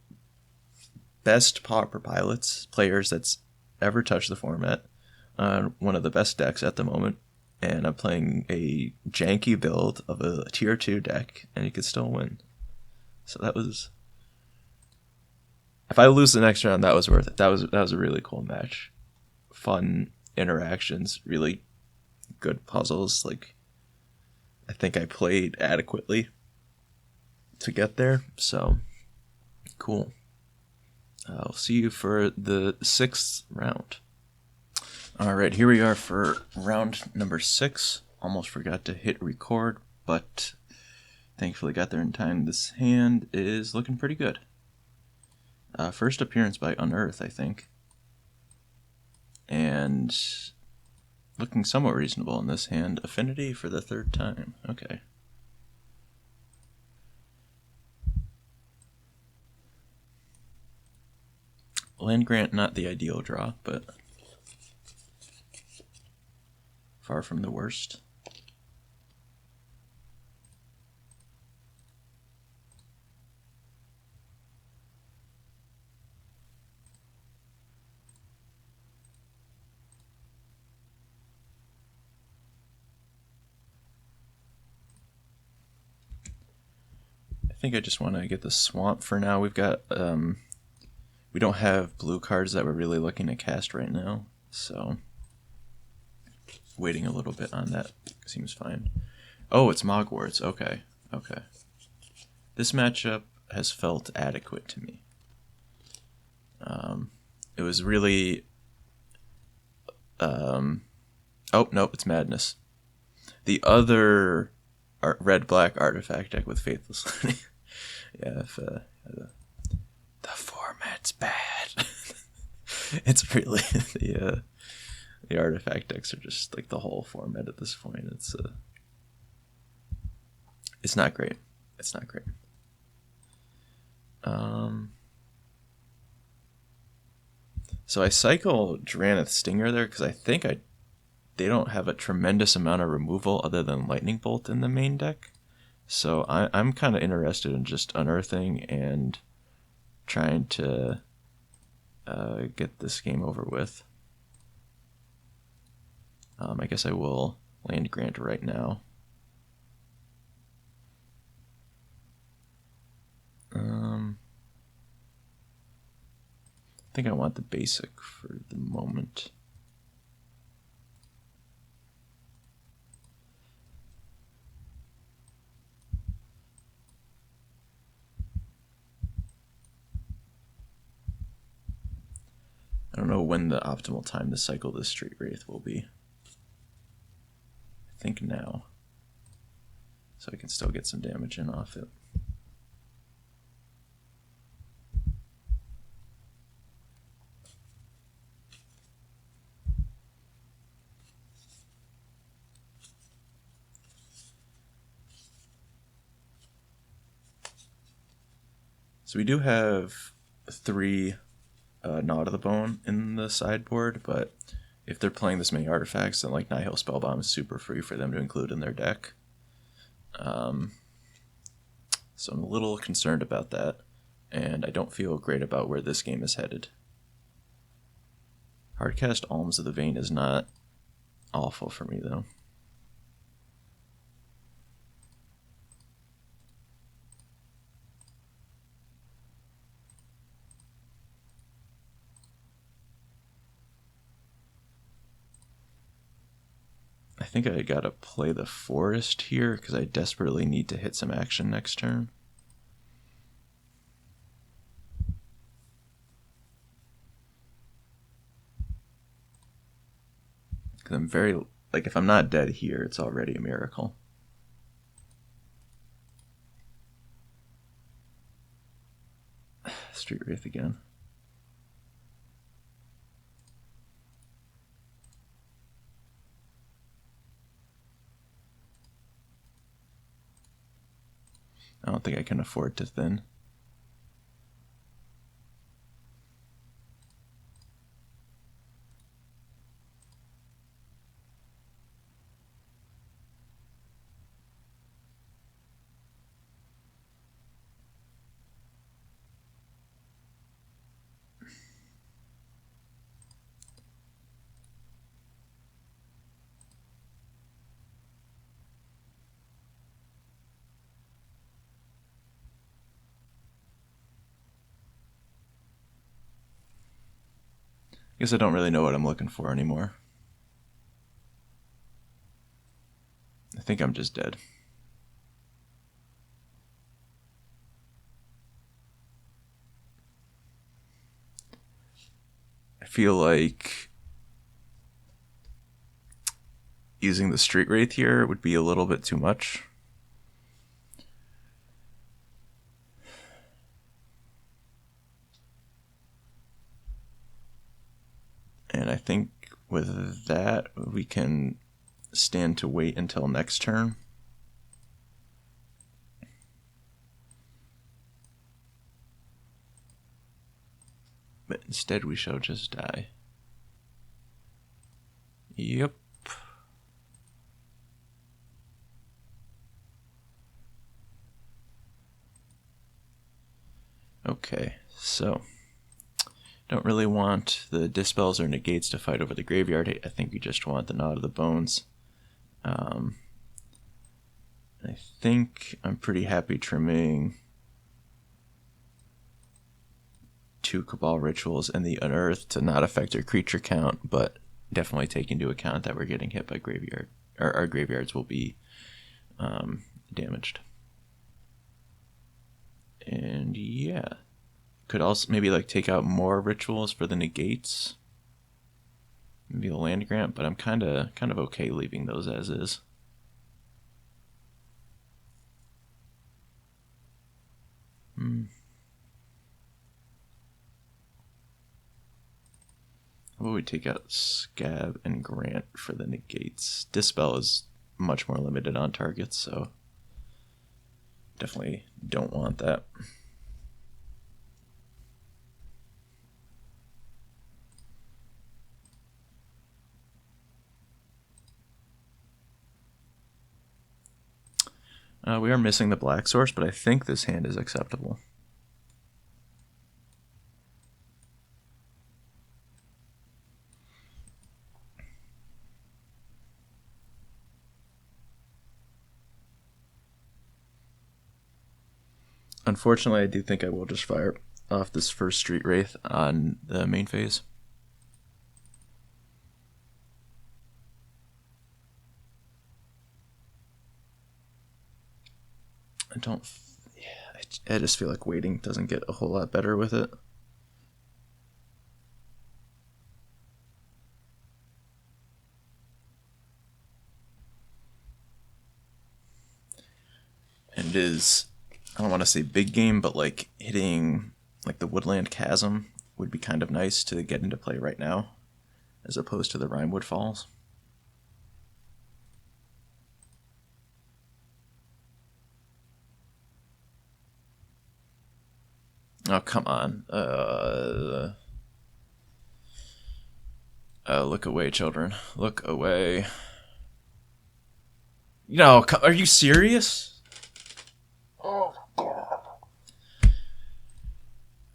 best Pauper pilots players that's ever touched the format. One of the best decks at the moment. And I'm playing a janky build of a tier 2 deck, and you could still win. So that was... If I lose the next round, that was worth it. That was a really cool match. Fun interactions, really good puzzles. I think I played adequately to get there. So, cool. I'll see you for the 6th round. Alright, here we are for round number 6. Almost forgot to hit record, but thankfully got there in time. This hand is looking pretty good. First appearance by Unearth, I think. And Looking somewhat reasonable in this hand. Affinity for the third time. Okay. Land grant, not the ideal draw, but far from the worst. I think I just want to get the swamp for now. We've got we don't have blue cards that we're really looking to cast right now, so waiting a little bit on that seems fine. Oh, it's Mogwarts. Okay, okay. This matchup has felt adequate to me. It was really... oh, nope, it's Madness. The other red-black artifact deck with Faithless Learning. Yeah, if, the format's bad. It's really... the artifact decks are just like the whole format at this point. It's not great. It's not great. So I cycle Drannith Stinger there because I think they don't have a tremendous amount of removal other than Lightning Bolt in the main deck. So I'm kind of interested in just unearthing and trying to get this game over with. I guess I will land grant right now. I think I want the basic for the moment. I don't know when the optimal time to cycle this Street Wraith will be. I think now. So I can still get some damage in off it. So we do have 3 Gnaw to the Bone in the sideboard, but if they're playing this many artifacts, then like Nihil Spellbomb is super free for them to include in their deck. So I'm a little concerned about that, and I don't feel great about where this game is headed. Hardcast Alms of the Vein is not awful for me, though. I think I gotta play the Forest here because I desperately need to hit some action next turn. Because I'm very, like, if I'm not dead here, it's already a miracle. Street Wraith again. I don't think I can afford to thin. I guess I don't really know what I'm looking for anymore. I think I'm just dead. I feel like using the Street Wraith here would be a little bit too much. And I think with that, we can stand to wait until next turn. But instead we shall just die. Yep. Okay, so don't really want the dispels or negates to fight over the graveyard. I think we just want the Knot of the Bones. I think I'm pretty happy trimming 2 Cabal Rituals and the Unearth to not affect our creature count, but definitely take into account that we're getting hit by graveyard, or our graveyards will be damaged. And yeah, could also maybe like take out more rituals for the negates, maybe a land grant, but I'm kind of okay leaving those as is. How about we take out Scab and Grant for the negates? Dispel is much more limited on targets, so definitely don't want that. We are missing the black source, but I think this hand is acceptable. Unfortunately, I do think I will just fire off this first Street Wraith on the main phase. I just feel like waiting doesn't get a whole lot better with it. And it is, I don't want to say big game, but like hitting like the Woodland Chasm would be kind of nice to get into play right now, as opposed to the Rimewood Falls. Oh, come on. Look away, children. Look away. No, are you serious? Oh, God.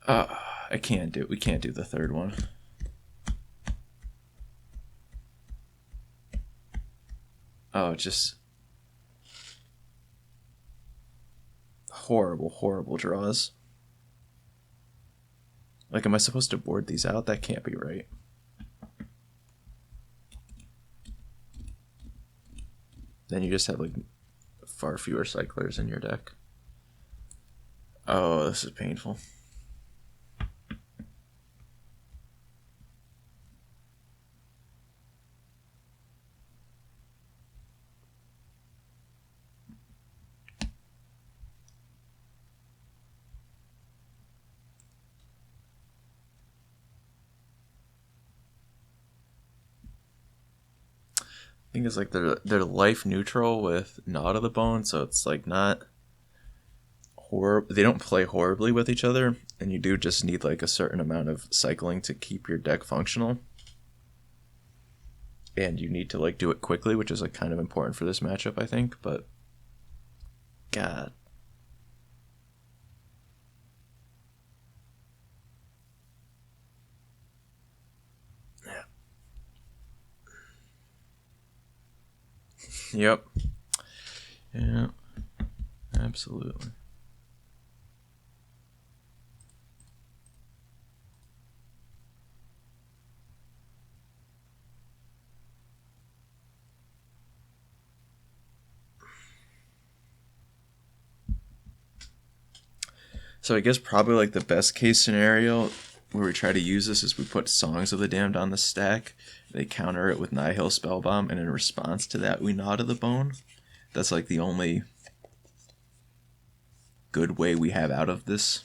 I can't do it. We can't do the third one. Oh, just horrible, horrible draws. Like, am I supposed to board these out? That can't be right. Then you just have, like, far fewer cyclers in your deck. Oh, this is painful. I think it's like they're life neutral with Knot of the Bone, so it's like not horrible. They don't play horribly with each other, and you do just need like a certain amount of cycling to keep your deck functional. And you need to like do it quickly, which is like kind of important for this matchup, I think. But God. Yep. Yeah. Absolutely. So I guess probably like the best case scenario where we try to use this is we put Songs of the Damned on the stack. They counter it with Nihil Spellbomb, and in response to that, we Knot of the Bone. That's like the only good way we have out of this.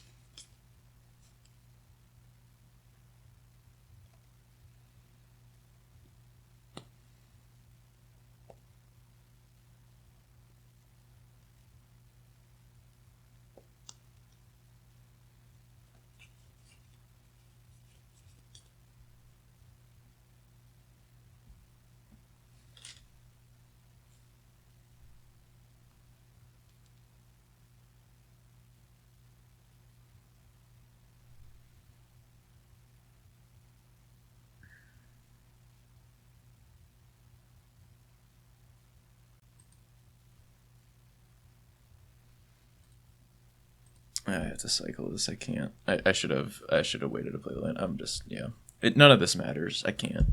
I have to cycle this. I can't. I should have waited to play the land. I'm just, yeah. None of this matters. I can't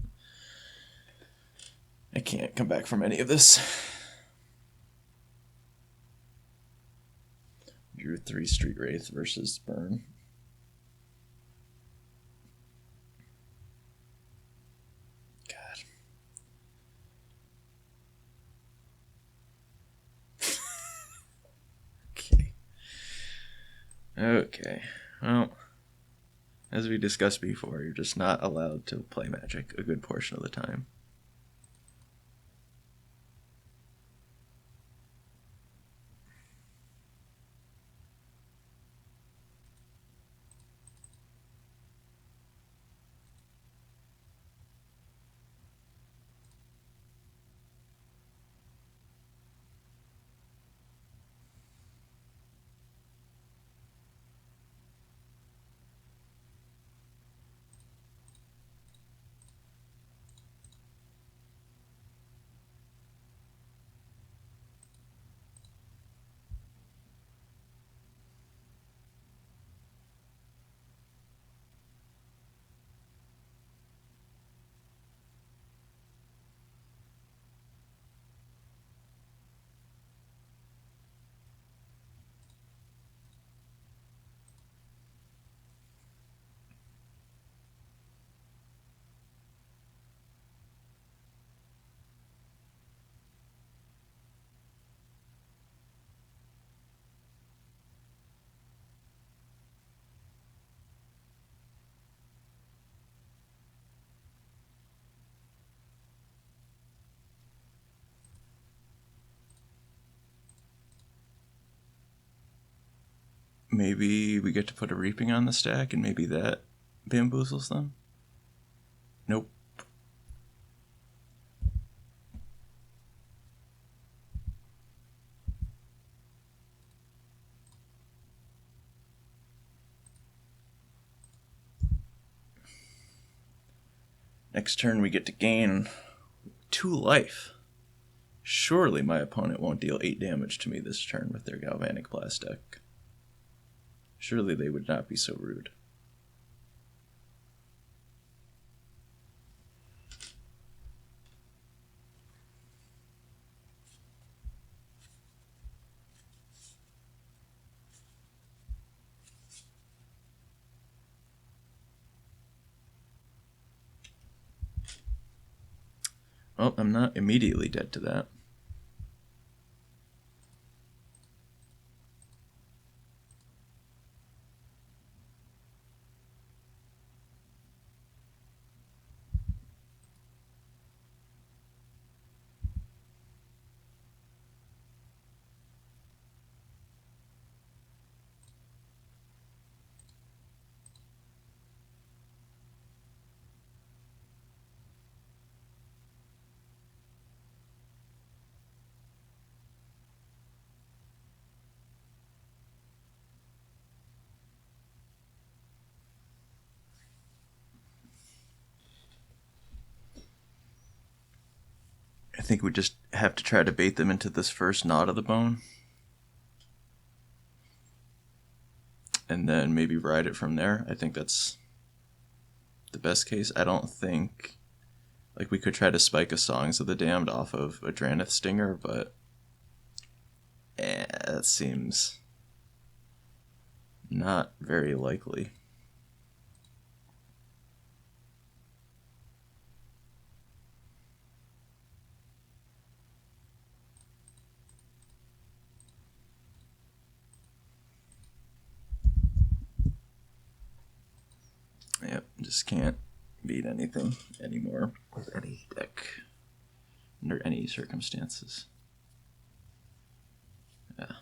come back from any of this. Drew 3 Street Wraith versus Burn. God. Okay. Well, as we discussed before, you're just not allowed to play Magic a good portion of the time. Maybe we get to put a Reaping on the stack, and maybe that bamboozles them? Nope. Next turn we get to gain 2 life. Surely my opponent won't deal 8 damage to me this turn with their Galvanic Blast deck. Surely they would not be so rude. Well, I'm not immediately dead to that. I think we just have to try to bait them into this first Knot of the Bone. And then maybe ride it from there. I think that's the best case. I don't think... Like, we could try to spike a Songs of the Damned off of a Dranith Stinger, but... that seems... not very likely. Yep, just can't beat anything anymore with any deck under any circumstances. Yeah.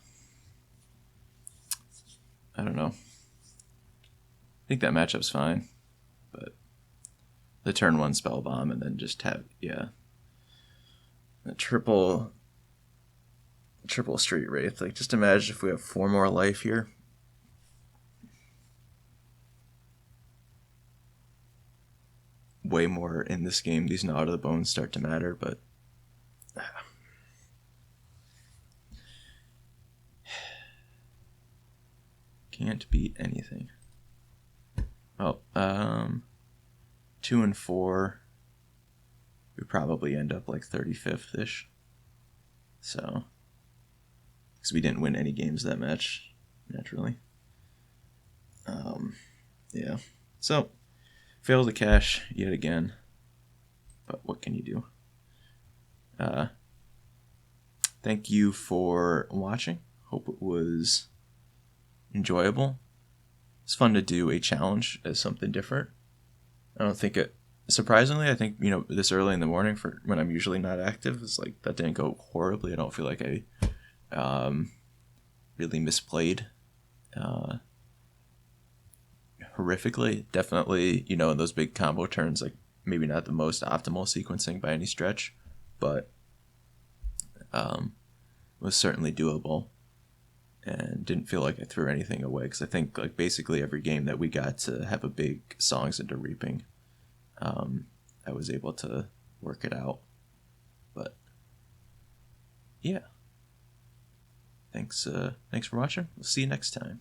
I don't know. I think that matchup's fine, but the turn 1 spell bomb and then just have, yeah, a triple Street Wraith. Like, just imagine if we have 4 more life here. Way more in this game. These Knot of the Bones start to matter, but can't beat anything. Well, 2 and 4. We probably end up like 35th-ish. So, because we didn't win any games that match, naturally. Yeah. So, failed to cash yet again. But what can you do? Thank you for watching. Hope it was enjoyable. It's fun to do a challenge as something different. I don't think it... Surprisingly, I think, this early in the morning for when I'm usually not active, it's like that didn't go horribly. I don't feel like I really misplayed horrifically. Definitely, in those big combo turns, like maybe not the most optimal sequencing by any stretch, but was certainly doable and didn't feel like I threw anything away, because I think like basically every game that we got to have a big songs into reaping, I was able to work it out. But yeah, thanks for watching. We'll see you next time.